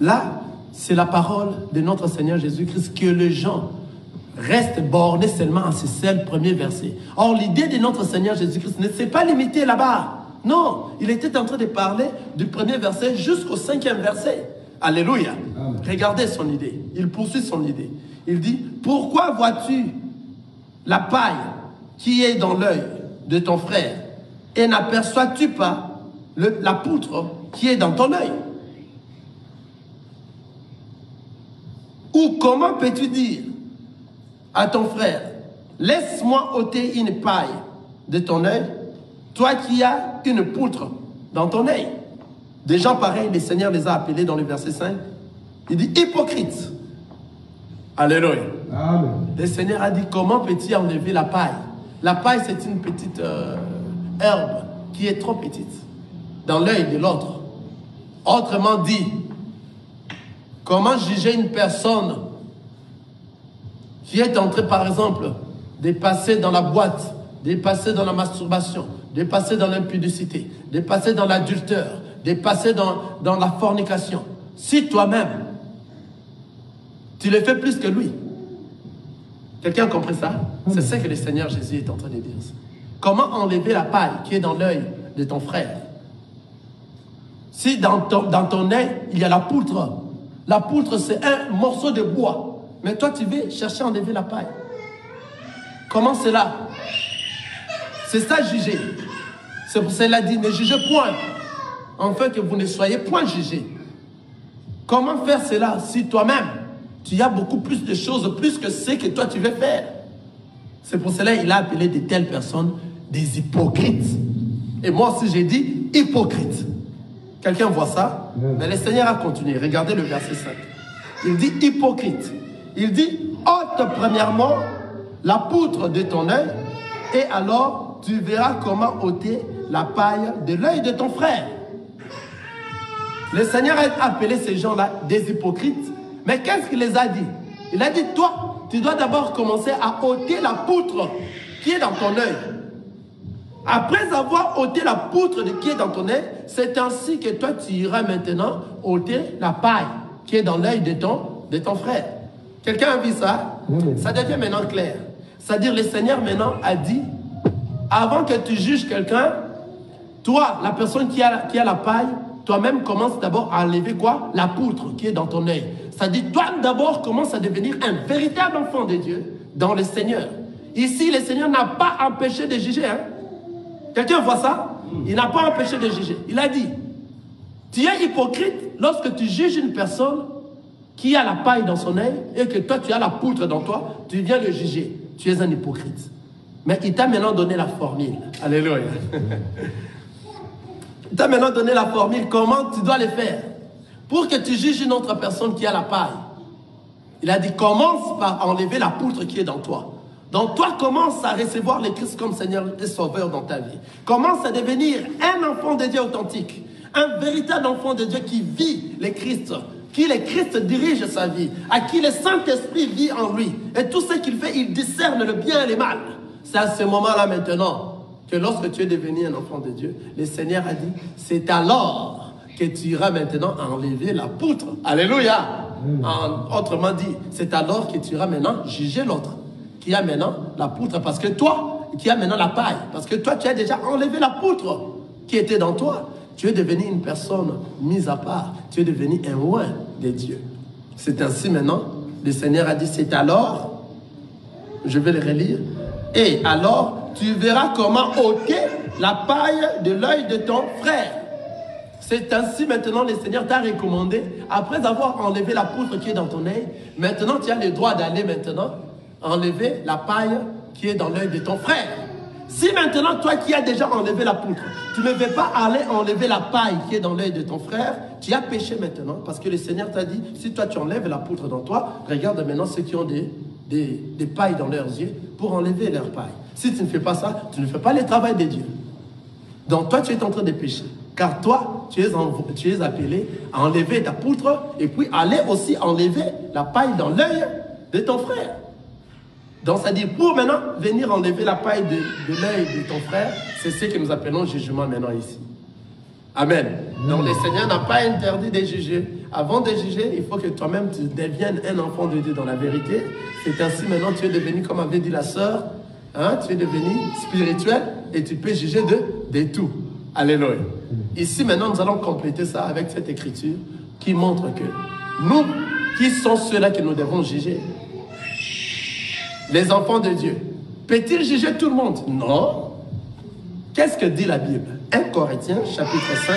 Là, c'est la parole de notre Seigneur Jésus-Christ, que les gens restent bornés seulement à ces seuls premiers versets. Or, l'idée de notre Seigneur Jésus-Christ ne s'est pas limitée là-bas. Non, il était en train de parler du premier verset jusqu'au 5e verset. Alléluia. Amen. Regardez son idée. Il poursuit son idée. Il dit, pourquoi vois-tu la paille qui est dans l'œil de ton frère et n'aperçois-tu pas la poutre qui est dans ton œil? Ou comment peux-tu dire à ton frère, laisse-moi ôter une paille de ton œil, toi qui as une poutre dans ton œil? Des gens pareils, le Seigneur les a appelés dans le verset 5. Il dit, hypocrite. Alléluia. Amen. Le Seigneur a dit, comment peux-tu enlever la paille? La paille, c'est une petite herbe qui est trop petite dans l'œil de l'autre. Autrement dit, comment juger une personne qui est en train, par exemple, de passer dans la boîte, de passer dans la masturbation, de passer dans l'impudicité, de passer dans l'adultère, de passer dans la fornication? Si toi-même, tu le fais plus que lui. Quelqu'un a compris ça? C'est ça que le Seigneur Jésus est en train de dire. Comment enlever la paille qui est dans l'œil de ton frère? Si dans ton œil, il y a la poutre. La poutre, c'est un morceau de bois. Mais toi, tu veux chercher à enlever la paille. Comment cela? C'est ça, juger. C'est pour cela dit, ne jugez point, afin que vous ne soyez point jugés. Comment faire cela si toi-même, tu as beaucoup plus de choses, plus que ce que toi tu veux faire? C'est pour cela qu'il a appelé de telles personnes des hypocrites. Et moi aussi j'ai dit hypocrite. Quelqu'un voit ça? Mais le Seigneur a continué. Regardez le verset 5. Il dit hypocrite. Il dit, ôte premièrement la poutre de ton œil, et alors tu verras comment ôter la paille de l'œil de ton frère. Le Seigneur a appelé ces gens-là des hypocrites. Mais qu'est-ce qu'il les a dit? Il a dit, toi, tu dois d'abord commencer à ôter la poutre qui est dans ton œil. Après avoir ôté la poutre qui est dans ton œil, c'est ainsi que toi, tu iras maintenant ôter la paille qui est dans l'œil de ton frère. Quelqu'un a vu ça? Ça devient maintenant clair. C'est-à-dire, le Seigneur maintenant a dit, avant que tu juges quelqu'un, toi, la personne qui a la paille, toi-même commence d'abord à enlever quoi? La poutre qui est dans ton œil. C'est-à-dire, toi d'abord commence à devenir un véritable enfant de Dieu dans le Seigneur. Ici, le Seigneur n'a pas empêché de juger. Hein? Quelqu'un voit ça? Il n'a pas empêché de juger. Il a dit, tu es hypocrite lorsque tu juges une personne qui a la paille dans son œil et que toi, tu as la poutre dans toi, tu viens le juger. Tu es un hypocrite. Mais il t'a maintenant donné la formule. Alléluia. Il t'a maintenant donné la formule, comment tu dois le faire. Pour que tu juges une autre personne qui a la paille. Il a dit, commence par enlever la poutre qui est dans toi. Donc toi, commence à recevoir le Christ comme Seigneur et Sauveur dans ta vie. Commence à devenir un enfant de Dieu authentique. Un véritable enfant de Dieu qui vit le Christ. Qui le Christ dirige sa vie. À qui le Saint-Esprit vit en lui. Et tout ce qu'il fait, il discerne le bien et le mal. C'est à ce moment-là maintenant que lorsque tu es devenu un enfant de Dieu, le Seigneur a dit, c'est alors que tu iras maintenant enlever la poutre. Alléluia. Autrement dit, c'est alors que tu iras maintenant juger l'autre qui a maintenant la poutre, parce que toi, qui a maintenant la paille, parce que toi, tu as déjà enlevé la poutre qui était dans toi. Tu es devenu une personne mise à part. Tu es devenu un oint de Dieu. C'est ainsi maintenant, le Seigneur a dit, c'est alors, je vais le relire, et alors, tu verras comment ôter la paille de l'œil de ton frère. C'est ainsi maintenant le Seigneur t'a recommandé, après avoir enlevé la poutre qui est dans ton œil, maintenant tu as le droit d'aller maintenant enlever la paille qui est dans l'œil de ton frère. Si maintenant toi qui as déjà enlevé la poutre, tu ne veux pas aller enlever la paille qui est dans l'œil de ton frère, tu as péché maintenant parce que le Seigneur t'a dit, si toi tu enlèves la poutre dans toi, regarde maintenant ceux qui ont des pailles dans leurs yeux pour enlever leurs pailles. Si tu ne fais pas ça, tu ne fais pas le travail de Dieu. Donc toi tu es en train de pécher. Car toi, tu es appelé à enlever ta poutre et puis aller aussi enlever la paille dans l'œil de ton frère. Donc ça dit, pour maintenant venir enlever la paille de l'œil de ton frère, c'est ce que nous appelons jugement maintenant ici. Amen. Donc le Seigneur n'a pas interdit de juger. Avant de juger, il faut que toi-même tu deviennes un enfant de Dieu dans la vérité. C'est ainsi maintenant tu es devenu, comme avait dit la sœur, hein, tu es devenu spirituel et tu peux juger de tout. Alléluia. Ici maintenant nous allons compléter ça avec cette écriture qui montre que nous, qui sont ceux-là que nous devons juger, les enfants de Dieu, peut-il juger tout le monde? Non. Qu'est-ce que dit la Bible? 1 Corinthiens chapitre 5.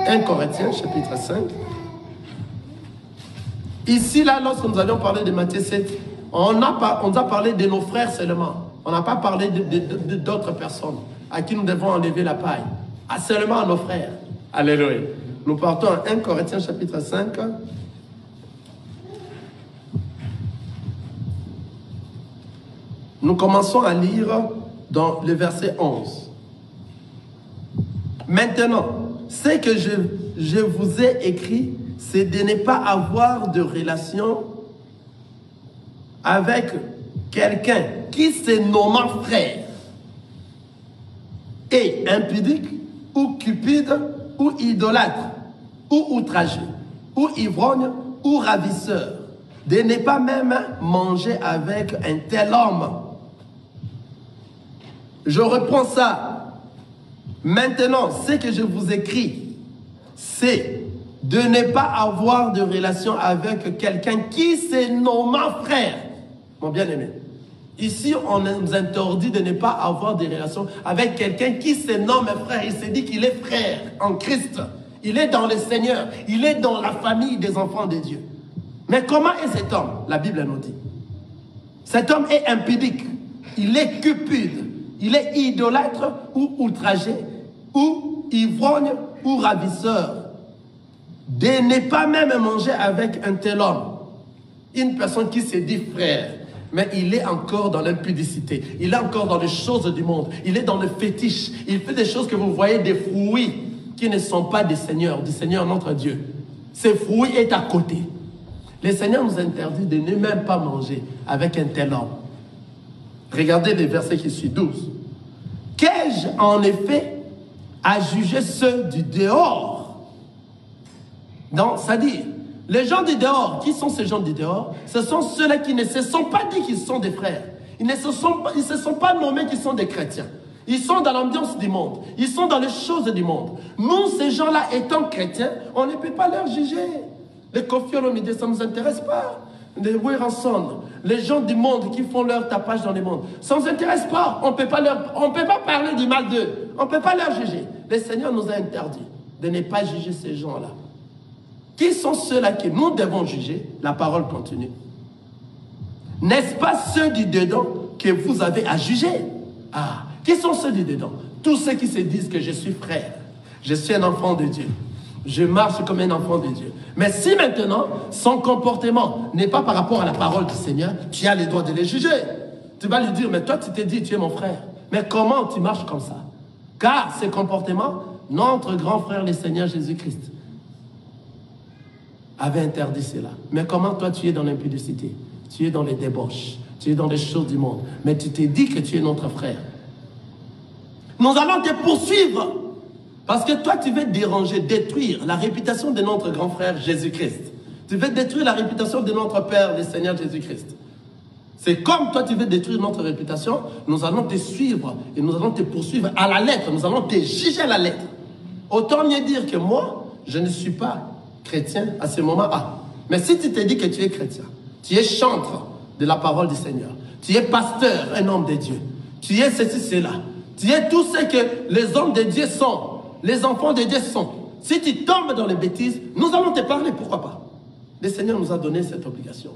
1 Corinthiens chapitre 5. Ici, là, lorsque nous avions parlé de Matthieu 7, on a parlé de nos frères seulement. On n'a pas parlé d'autres personnes à qui nous devons enlever la paille. Seulement à nos frères. Alléluia. Nous partons à 1 Corinthiens chapitre 5. Nous commençons à lire dans le verset 11. Maintenant, ce que je vous ai écrit, c'est de ne pas avoir de relation avec quelqu'un qui se nomme frère et impudique ou cupide ou idolâtre ou outragé ou ivrogne ou ravisseur, de ne pas même manger avec un tel homme. Je reprends ça. Maintenant, ce que je vous écris, c'est de ne pas avoir de relation avec quelqu'un qui se nomme frère. Mon bien-aimé, ici, on nous interdit de ne pas avoir de relation avec quelqu'un qui se nomme frère. Il se dit qu'il est frère en Christ. Il est dans le Seigneur. Il est dans la famille des enfants de Dieu. Mais comment est cet homme? La Bible nous dit. Cet homme est impudique. Il est cupide. Il est idolâtre ou outragé, ou ivrogne ou ravisseur. De ne pas même manger avec un tel homme. Une personne qui se dit frère, mais il est encore dans l'impudicité. Il est encore dans les choses du monde. Il est dans le fétiche. Il fait des choses que vous voyez, des fruits qui ne sont pas du Seigneur notre Dieu. Ce fruit est à côté. Le Seigneur nous interdit de ne même pas manger avec un tel homme. Regardez le verset qui suit, 12. Qu'ai-je en effet à juger ceux du dehors? Donc, c'est-à-dire, les gens du dehors, qui sont ces gens du dehors? Ce sont ceux-là qui ne se sont pas dit qu'ils sont des frères. Ils ne se sont pas nommés qu'ils sont des chrétiens. Ils sont dans l'ambiance du monde. Ils sont dans les choses du monde. Nous, ces gens-là, étant chrétiens, on ne peut pas leur juger. Les Kofi Olomide, ça ne nous intéresse pas. Les Weranson, les gens du monde qui font leur tapage dans le monde, ça ne nous intéresse pas. On ne peut pas parler du mal d'eux. On ne peut pas leur juger. Le Seigneur nous a interdit de ne pas juger ces gens-là. Qui sont ceux-là que nous devons juger? La parole continue. N'est-ce pas ceux du dedans que vous avez à juger? Ah, qui sont ceux du dedans? Tous ceux qui se disent que je suis frère, je suis un enfant de Dieu. Je marche comme un enfant de Dieu. Mais si maintenant, son comportement n'est pas par rapport à la parole du Seigneur, tu as le droit de les juger. Tu vas lui dire, mais toi tu t'es dit, tu es mon frère. Mais comment tu marches comme ça? Car ce comportement, notre grand frère, le Seigneur Jésus-Christ, avait interdit cela. Mais comment toi tu es dans l'impudicité? Tu es dans les débauches. Tu es dans les choses du monde. Mais tu t'es dit que tu es notre frère. Nous allons te poursuivre. Parce que toi, tu veux déranger, détruire la réputation de notre grand frère Jésus-Christ. Tu veux détruire la réputation de notre Père, le Seigneur Jésus-Christ. C'est comme toi, tu veux détruire notre réputation, nous allons te suivre et nous allons te poursuivre à la lettre. Nous allons te juger à la lettre. Autant mieux dire que moi, je ne suis pas chrétien à ce moment-là. Mais si tu te dis que tu es chrétien, tu es chantre de la parole du Seigneur, tu es pasteur, un homme de Dieu, tu es ceci, cela, tu es tout ce que les hommes de Dieu sont. Les enfants de Dieu sont. Si tu tombes dans les bêtises, nous allons te parler, pourquoi pas? Le Seigneur nous a donné cette obligation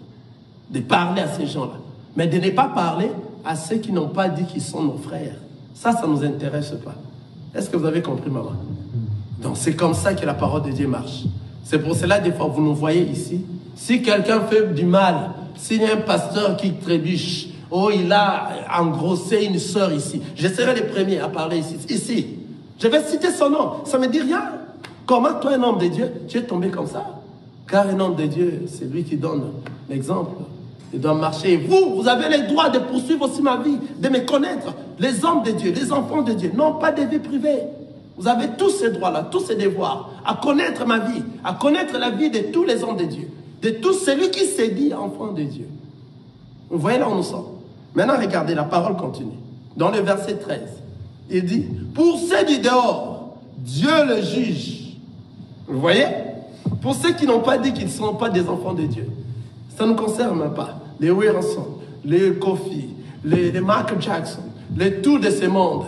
de parler à ces gens-là, mais de ne pas parler à ceux qui n'ont pas dit qu'ils sont nos frères. Ça ne nous intéresse pas. Est-ce que vous avez compris, maman? Donc c'est comme ça que la parole de Dieu marche. C'est pour cela, des fois, vous nous voyez ici. Si quelqu'un fait du mal, s'il y a un pasteur qui trébuche, oh, il a engrossé une sœur ici, je serai le premier à parler ici. Je vais citer son nom, ça ne me dit rien. Comment toi, un homme de Dieu, tu es tombé comme ça? Car un homme de Dieu, c'est lui qui donne l'exemple. Il doit marcher. Et vous avez le droit de poursuivre aussi ma vie, de me connaître. Les hommes de Dieu, les enfants de Dieu, n'ont pas de vie privée. Vous avez tous ces droits-là, tous ces devoirs, à connaître ma vie, à connaître la vie de tous les hommes de Dieu, de tout celui qui s'est dit enfant de Dieu. Vous voyez là où nous sommes. Maintenant, regardez, la parole continue. Dans le verset 13, il dit, pour ceux du dehors, Dieu le juge. Vous voyez? Pour ceux qui n'ont pas dit qu'ils ne sont pas des enfants de Dieu. Ça ne nous concerne pas. Les Wilson, les Kofi, les Michael Jackson, les tous de ce monde,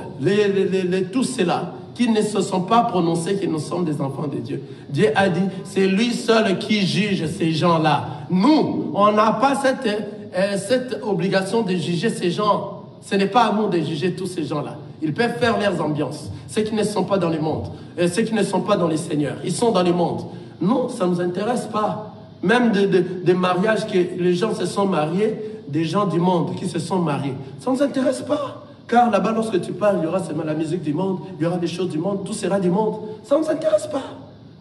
tous ceux-là qui ne se sont pas prononcés que nous sommes des enfants de Dieu. Dieu a dit, c'est lui seul qui juge ces gens-là. Nous, on n'a pas cette obligation de juger ces gens. Ce n'est pas à nous de juger tous ces gens-là. Ils peuvent faire leurs ambiances. Ceux qui ne sont pas dans le monde, ceux qui ne sont pas dans les seigneurs, ils sont dans le monde. Nous, ça ne nous intéresse pas. Même des mariages que les gens se sont mariés, des gens du monde qui se sont mariés. Ça ne nous intéresse pas. Car là-bas, lorsque tu parles, il y aura seulement la musique du monde, il y aura des choses du monde, tout sera du monde. Ça ne nous intéresse pas.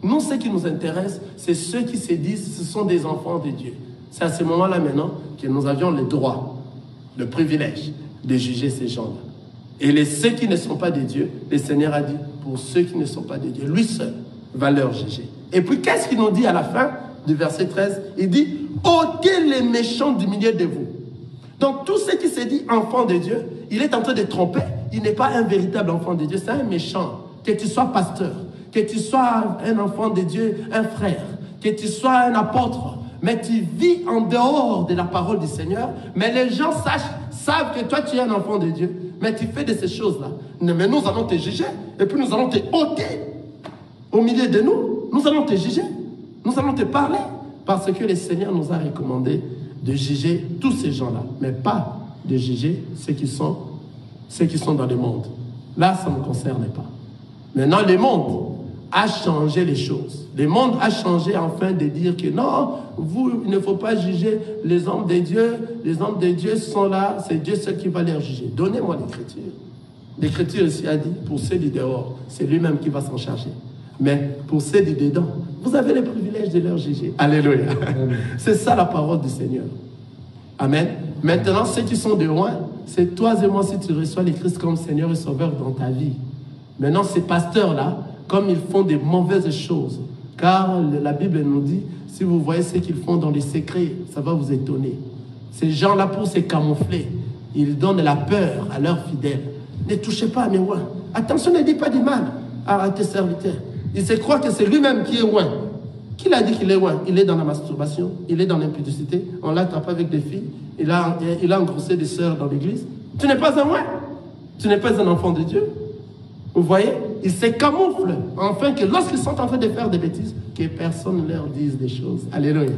Nous, ce qui nous intéresse, c'est ceux qui se disent ce sont des enfants de Dieu. C'est à ce moment-là maintenant que nous avions le droit, le privilège de juger ces gens-là. Et ceux qui ne sont pas de Dieu, le Seigneur a dit, pour ceux qui ne sont pas de Dieu, lui seul va leur juger. Et puis, qu'est-ce qu'il nous dit à la fin du verset 13? Il dit, ôtez les méchants du milieu de vous. Donc, tout ce qui se dit enfant de Dieu, il est en train de tromper. Il n'est pas un véritable enfant de Dieu, c'est un méchant. Que tu sois pasteur, que tu sois un enfant de Dieu, un frère, que tu sois un apôtre, mais tu vis en dehors de la parole du Seigneur, mais les gens savent que toi tu es un enfant de Dieu, mais tu fais de ces choses-là. Mais nous allons te juger, et puis nous allons te ôter au milieu de nous. Nous allons te juger, nous allons te parler, parce que le Seigneur nous a recommandé de juger tous ces gens-là, mais pas de juger ceux qui sont dans le monde. Là, ça ne me concerne pas. Maintenant, le monde a changé les choses. Le monde a changé afin de dire que non, il ne faut pas juger les hommes de Dieu. Les hommes de Dieu sont là, c'est Dieu seul qui va les juger. Donnez-moi l'Écriture. L'Écriture ici a dit, pour ceux du dehors, c'est lui-même qui va s'en charger. Mais pour ceux du dedans, vous avez le privilège de leur juger. Alléluia. C'est ça la parole du Seigneur. Amen. Maintenant, ceux qui sont de loin, c'est toi et moi si tu reçois le Christ comme Seigneur et Sauveur dans ta vie. Maintenant, ces pasteurs-là, comme ils font des mauvaises choses, car la Bible nous dit, si vous voyez ce qu'ils font dans les secrets, ça va vous étonner. Ces gens-là, pour se camoufler, ils donnent la peur à leurs fidèles. Ne touchez pas à mes rois. Attention, ne dis pas du mal à tes serviteurs. Il se croit que c'est lui-même qui est loin. Qui l'a dit qu'il est loin? Il est dans la masturbation, il est dans l'impudicité, on l'attrape avec des filles, il a engrossé des sœurs dans l'église. Tu n'es pas un loin, tu n'es pas un enfant de Dieu. Vous voyez? Ils se camouflent, afin que lorsqu'ils sont en train de faire des bêtises, que personne ne leur dise des choses. Alléluia.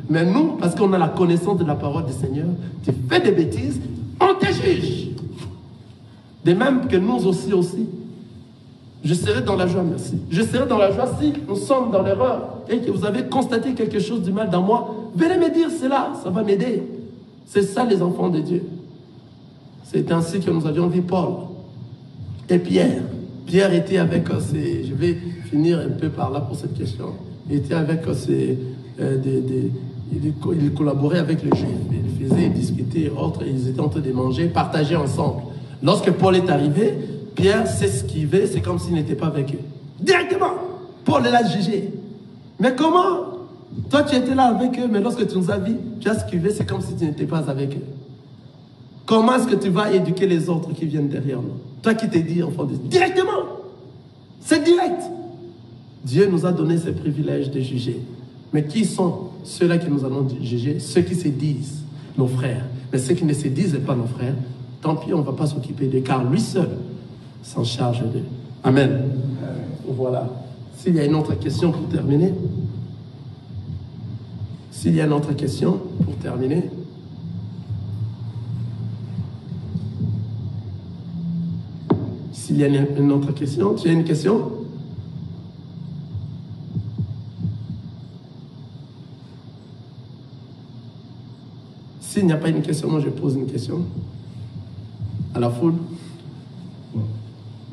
Mais nous, parce qu'on a la connaissance de la parole du Seigneur, tu fais des bêtises, on te juge. De même que nous aussi. Je serai dans la joie, merci. Je serai dans la joie si nous sommes dans l'erreur et que vous avez constaté quelque chose du mal dans moi. Venez me dire cela, ça va m'aider. C'est ça les enfants de Dieu. C'est ainsi que nous avions vu Paul et Pierre. Pierre était avec ses... Je vais finir un peu par là pour cette question. Il était avec ses... il collaborait avec les Juifs. Il faisait discuter et autres. Et ils étaient en train de manger, partager ensemble. Lorsque Paul est arrivé, Pierre s'esquivait, c'est comme s'il n'était pas avec eux. Directement, Paul l'a jugé. Mais comment? Toi, tu étais là avec eux, mais lorsque tu nous as vus, tu as esquivé, c'est comme si tu n'étais pas avec eux. Comment est-ce que tu vas éduquer les autres qui viennent derrière nous? Toi qui t'es dit, enfant de Dieu, directement. C'est direct. Dieu nous a donné ce privilège de juger. Mais qui sont ceux-là que nous allons juger? Ceux qui se disent nos frères. Mais ceux qui ne se disent pas nos frères, tant pis, on ne va pas s'occuper d'eux, car lui seul s'en charge d'eux. Amen. Voilà. S'il y a une autre question pour terminer. S'il y a une autre question pour terminer. S'il y a une autre question, tu as une question? S'il n'y a pas une question, moi je pose une question à la foule. Bon,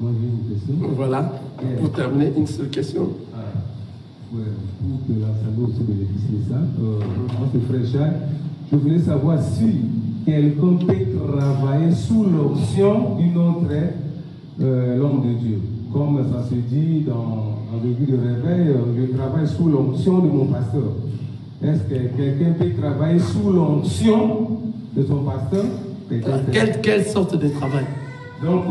moi j'ai une question. Voilà, pour terminer, une seule question. Ouais, pour que l'ensemble aussi bénéficie de ça, moi c'est Frère Jacques, je voulais savoir si quelqu'un peut travailler sous l'option d'une autre l'homme de Dieu. Comme ça se dit en début de réveil, je travaille sous l'onction de mon pasteur. Est-ce que quelqu'un peut travailler sous l'onction de son pasteur? Quelle sorte de travail? Donc,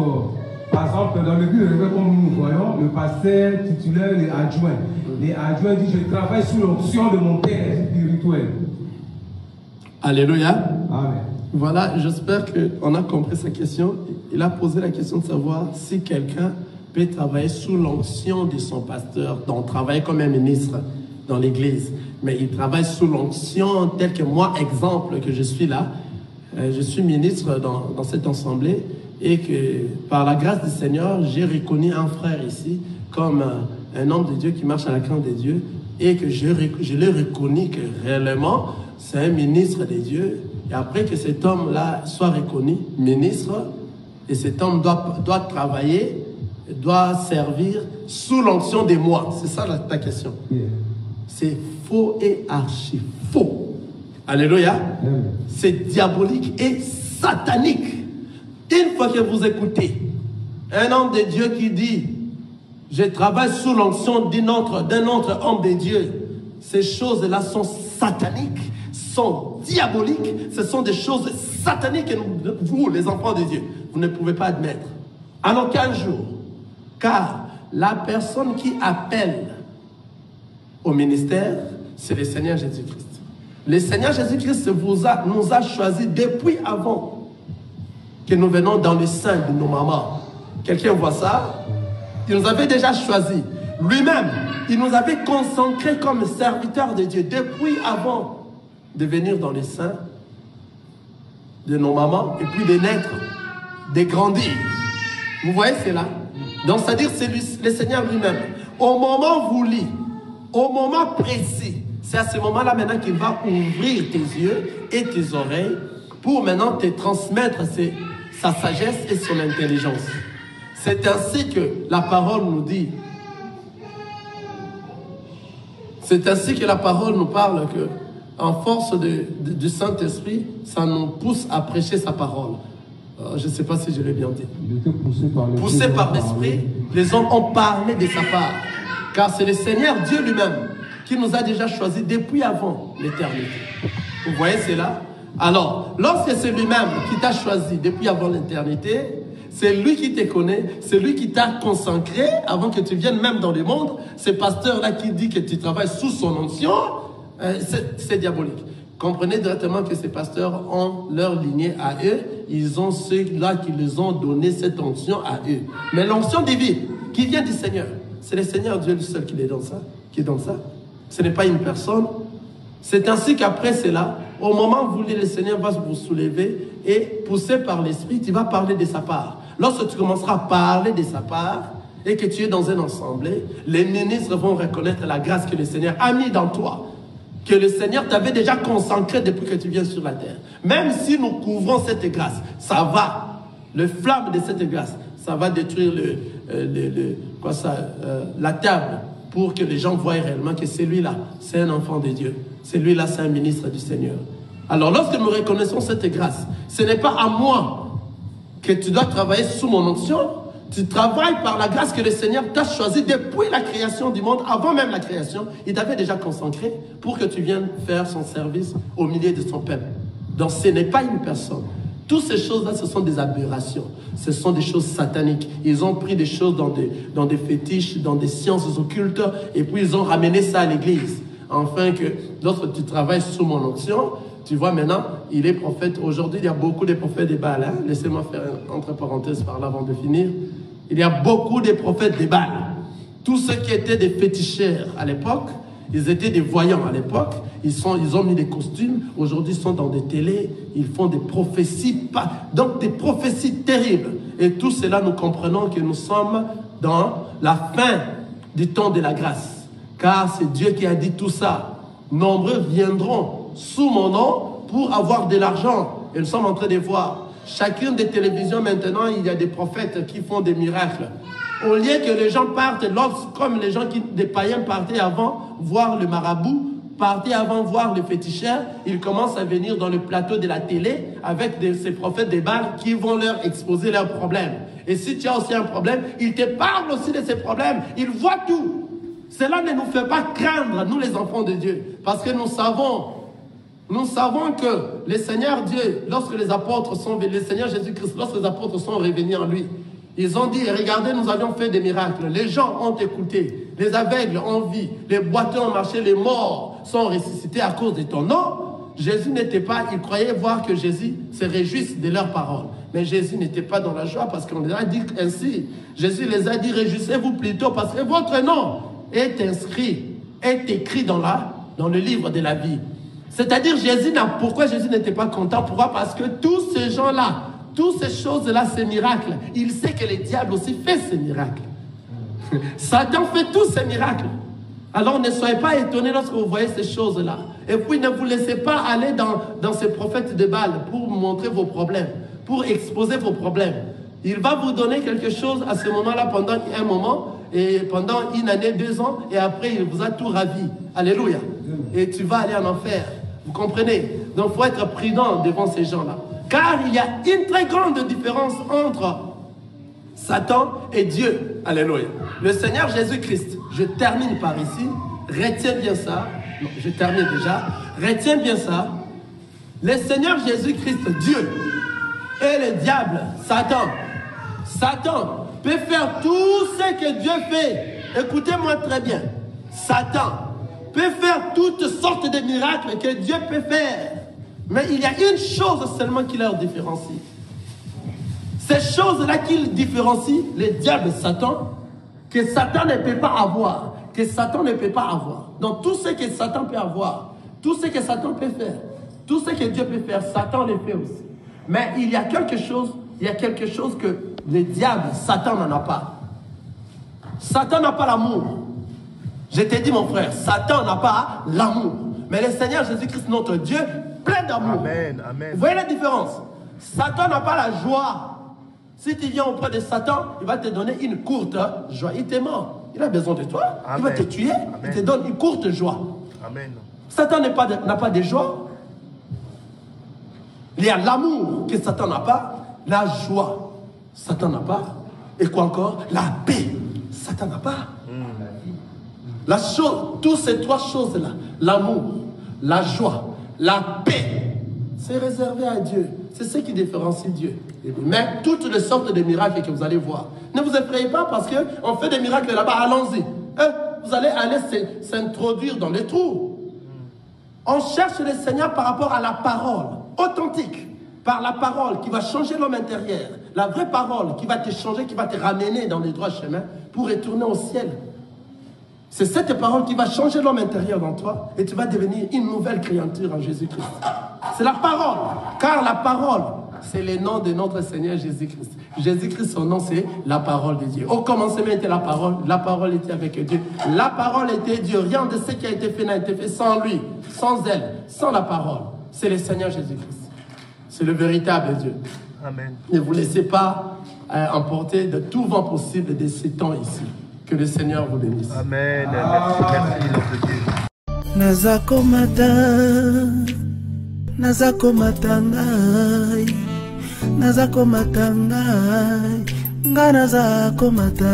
par exemple, dans le but de réveil, comme nous voyons, le pasteur titulaire, les adjoints. Les adjoints disent, je travaille sous l'onction de mon père spirituel. Alléluia. Amen. Voilà, j'espère qu'on a compris sa question. Il a posé la question de savoir si quelqu'un peut travailler sous l'onction de son pasteur, donc travailler comme un ministre dans l'église. Mais il travaille sous l'onction tel que moi, exemple, que je suis là. Je suis ministre dans cette assemblée et que par la grâce du Seigneur, j'ai reconnu un frère ici comme un homme de Dieu qui marche à la crainte de Dieu et que je l'ai reconnu que réellement c'est un ministre de Dieu. Et après que cet homme-là soit reconnu ministre, et cet homme doit travailler, doit servir sous l'onction de moi. C'est ça ta question. Yeah. C'est faux et archi faux. Alléluia. C'est diabolique et satanique. Une fois que vous écoutez un homme de Dieu qui dit « Je travaille sous l'onction d'un autre homme de Dieu », ces choses-là sont sataniques, sont diaboliques, ce sont des choses sataniques que vous, les enfants de Dieu, vous ne pouvez pas admettre. En aucun jour. Car la personne qui appelle au ministère, c'est le Seigneur Jésus-Christ. Le Seigneur Jésus-Christ nous a choisis depuis avant que nous venons dans le sein de nos mamans. Quelqu'un voit ça? Il nous avait déjà choisis. Lui-même, il nous avait consacrés comme serviteurs de Dieu depuis avant de venir dans le sein de nos mamans et puis de naître, de grandir. Vous voyez, c'est là. Donc, c'est-à-dire, c'est le Seigneur lui-même. Au moment voulu, au moment précis, c'est à ce moment-là maintenant qu'il va ouvrir tes yeux et tes oreilles pour maintenant te transmettre sa sagesse et son intelligence. C'est ainsi que la parole nous dit. C'est ainsi que la parole nous parle que, en force du Saint-Esprit, ça nous pousse à prêcher sa parole. Je ne sais pas si je l'ai bien dit. Poussé par l'Esprit, les hommes ont parlé de sa part. Car c'est le Seigneur Dieu lui-même qui nous a déjà choisis depuis avant l'éternité. Vous voyez, c'est là. Alors, lorsque c'est lui-même qui t'a choisi depuis avant l'éternité, c'est lui qui te connaît, c'est lui qui t'a consacré avant que tu viennes même dans le monde. Ce pasteur-là qui dit que tu travailles sous son onction, c'est diabolique. Comprenez directement que ces pasteurs ont leur lignée à eux. Ils ont ceux-là qui les ont donné cette onction à eux. Mais l'onction divine qui vient du Seigneur, c'est le Seigneur Dieu le seul qui est dans ça. Ce n'est pas une personne. C'est ainsi qu'après cela, au moment où le Seigneur va vous soulever et poussé par l'Esprit, tu vas parler de sa part. Lorsque tu commenceras à parler de sa part et que tu es dans un assemblée, les ministres vont reconnaître la grâce que le Seigneur a mis dans toi, que le Seigneur t'avait déjà consacré depuis que tu viens sur la terre. Même si nous couvrons cette grâce, ça va. Le flamme de cette grâce, ça va détruire la table pour que les gens voient réellement que celui-là, c'est un enfant de Dieu. Celui-là, c'est un ministre du Seigneur. Alors, lorsque nous reconnaissons cette grâce, ce n'est pas à moi que tu dois travailler sous mon onction. Tu travailles par la grâce que le Seigneur t'a choisi depuis la création du monde, avant même la création. Il t'avait déjà consacré pour que tu viennes faire son service au milieu de son peuple. Donc, ce n'est pas une personne. Toutes ces choses-là, ce sont des aberrations. Ce sont des choses sataniques. Ils ont pris des choses dans des fétiches, dans des sciences occultes, et puis ils ont ramené ça à l'église. Enfin que, lorsque tu travailles sous mon onction, tu vois maintenant, il est prophète. Aujourd'hui, il y a beaucoup de prophètes de Baal. Hein? Laissez-moi faire entre parenthèses par là avant de finir. Il y a beaucoup de prophètes de Baal Tous ceux qui étaient des féticheurs à l'époque, ils étaient des voyants à l'époque, ils ont mis des costumes, aujourd'hui ils sont dans des télés, ils font des prophéties, donc des prophéties terribles. Et tout cela, nous comprenons que nous sommes dans la fin du temps de la grâce. Car c'est Dieu qui a dit tout ça. Nombreux viendront sous mon nom pour avoir de l'argent. Et nous sommes en train de voir. Chacune des télévisions maintenant, il y a des prophètes qui font des miracles. Au lieu que les gens partent, comme les gens des païens partaient avant voir le marabout, partaient avant voir le féticheur, ils commencent à venir dans le plateau de la télé avec ces prophètes des Baals qui vont leur exposer leurs problèmes. Et si tu as aussi un problème, ils te parlent aussi de ces problèmes. Ils voient tout. Cela ne nous fait pas craindre, nous les enfants de Dieu, parce que nous savons que le Seigneur Dieu, lorsque les apôtres sont venus, le Seigneur Jésus-Christ, lorsque les apôtres sont revenus en lui, ils ont dit, regardez, nous avions fait des miracles. Les gens ont écouté, les aveugles ont vu, les boiteux ont marché, les morts sont ressuscités à cause de ton nom. Jésus n'était pas, ils croyaient voir que Jésus se réjouisse de leurs paroles. Mais Jésus n'était pas dans la joie parce qu'on les a dit ainsi. Jésus les a dit, réjouissez-vous plutôt parce que votre nom est inscrit, est écrit dans le livre de la vie. C'est-à-dire, pourquoi Jésus n'était pas content? Pourquoi? Parce que tous ces gens-là, toutes ces choses-là, ces miracles, il sait que le diable aussi fait ces miracles. Satan fait tous ces miracles. Alors ne soyez pas étonnés lorsque vous voyez ces choses-là. Et puis ne vous laissez pas aller dans ces prophètes de Baal pour montrer vos problèmes, pour exposer vos problèmes. Il va vous donner quelque chose à ce moment-là pendant un moment, et pendant une année, 2 ans, et après il vous a tout ravi. Alléluia. Et tu vas aller en enfer. Vous comprenez? Donc il faut être prudent devant ces gens-là. Car il y a une très grande différence entre Satan et Dieu. Alléluia. Le Seigneur Jésus-Christ, je termine par ici, retiens bien ça. Non, je termine déjà. Retiens bien ça. Le Seigneur Jésus-Christ, Dieu, et le diable, Satan. Satan peut faire tout ce que Dieu fait. Écoutez-moi très bien. Satan peut faire toutes sortes de miracles que Dieu peut faire. Mais il y a une chose seulement qui leur différencie. Ces choses-là qui différencient le diable Satan, que Satan ne peut pas avoir. Que Satan ne peut pas avoir. Donc tout ce que Satan peut avoir, tout ce que Satan peut faire, tout ce que Dieu peut faire, Satan le fait aussi. Mais il y a quelque chose que le diable, Satan n'en a pas. Satan n'a pas l'amour. Je t'ai dit mon frère, Satan n'a pas l'amour. Mais le Seigneur Jésus-Christ, notre Dieu, plein d'amour. Amen, amen. Vous voyez la différence? Satan n'a pas la joie. Si tu viens auprès de Satan, il va te donner une courte joie. Il t'aime. Il a besoin de toi. Amen. Il va te tuer. Amen. Il te donne une courte joie. Amen. Satan n'a pas de joie. Il y a l'amour que Satan n'a pas. La joie, Satan n'a pas. Et quoi encore? La paix, Satan n'a pas. La chose, toutes ces 3 choses-là, l'amour, la joie, la paix, c'est réservé à Dieu. C'est ce qui différencie Dieu. Mais toutes les sortes de miracles que vous allez voir, ne vous effrayez pas parce qu'on fait des miracles là-bas, allons-y. Vous allez aller s'introduire dans les trous. On cherche le Seigneur par rapport à la parole authentique, par la parole qui va changer l'homme intérieur, la vraie parole qui va te changer, qui va te ramener dans les droits chemins pour retourner au ciel. C'est cette parole qui va changer l'homme intérieur dans toi et tu vas devenir une nouvelle créature en Jésus-Christ. C'est la parole, car la parole, c'est le nom de notre Seigneur Jésus-Christ. Jésus-Christ, son nom, c'est la parole de Dieu. Au commencement était la parole était avec Dieu. La parole était Dieu. Rien de ce qui a été fait n'a été fait sans lui, sans elle, sans la parole. C'est le Seigneur Jésus-Christ. C'est le véritable Dieu. Amen. Ne vous laissez pas emporter de tout vent possible de ces temps ici. Que le Seigneur vous bénisse. Amen. Merci, notre Dieu. Nazakomata ngai, nazakomata ngai, nga nazakomata.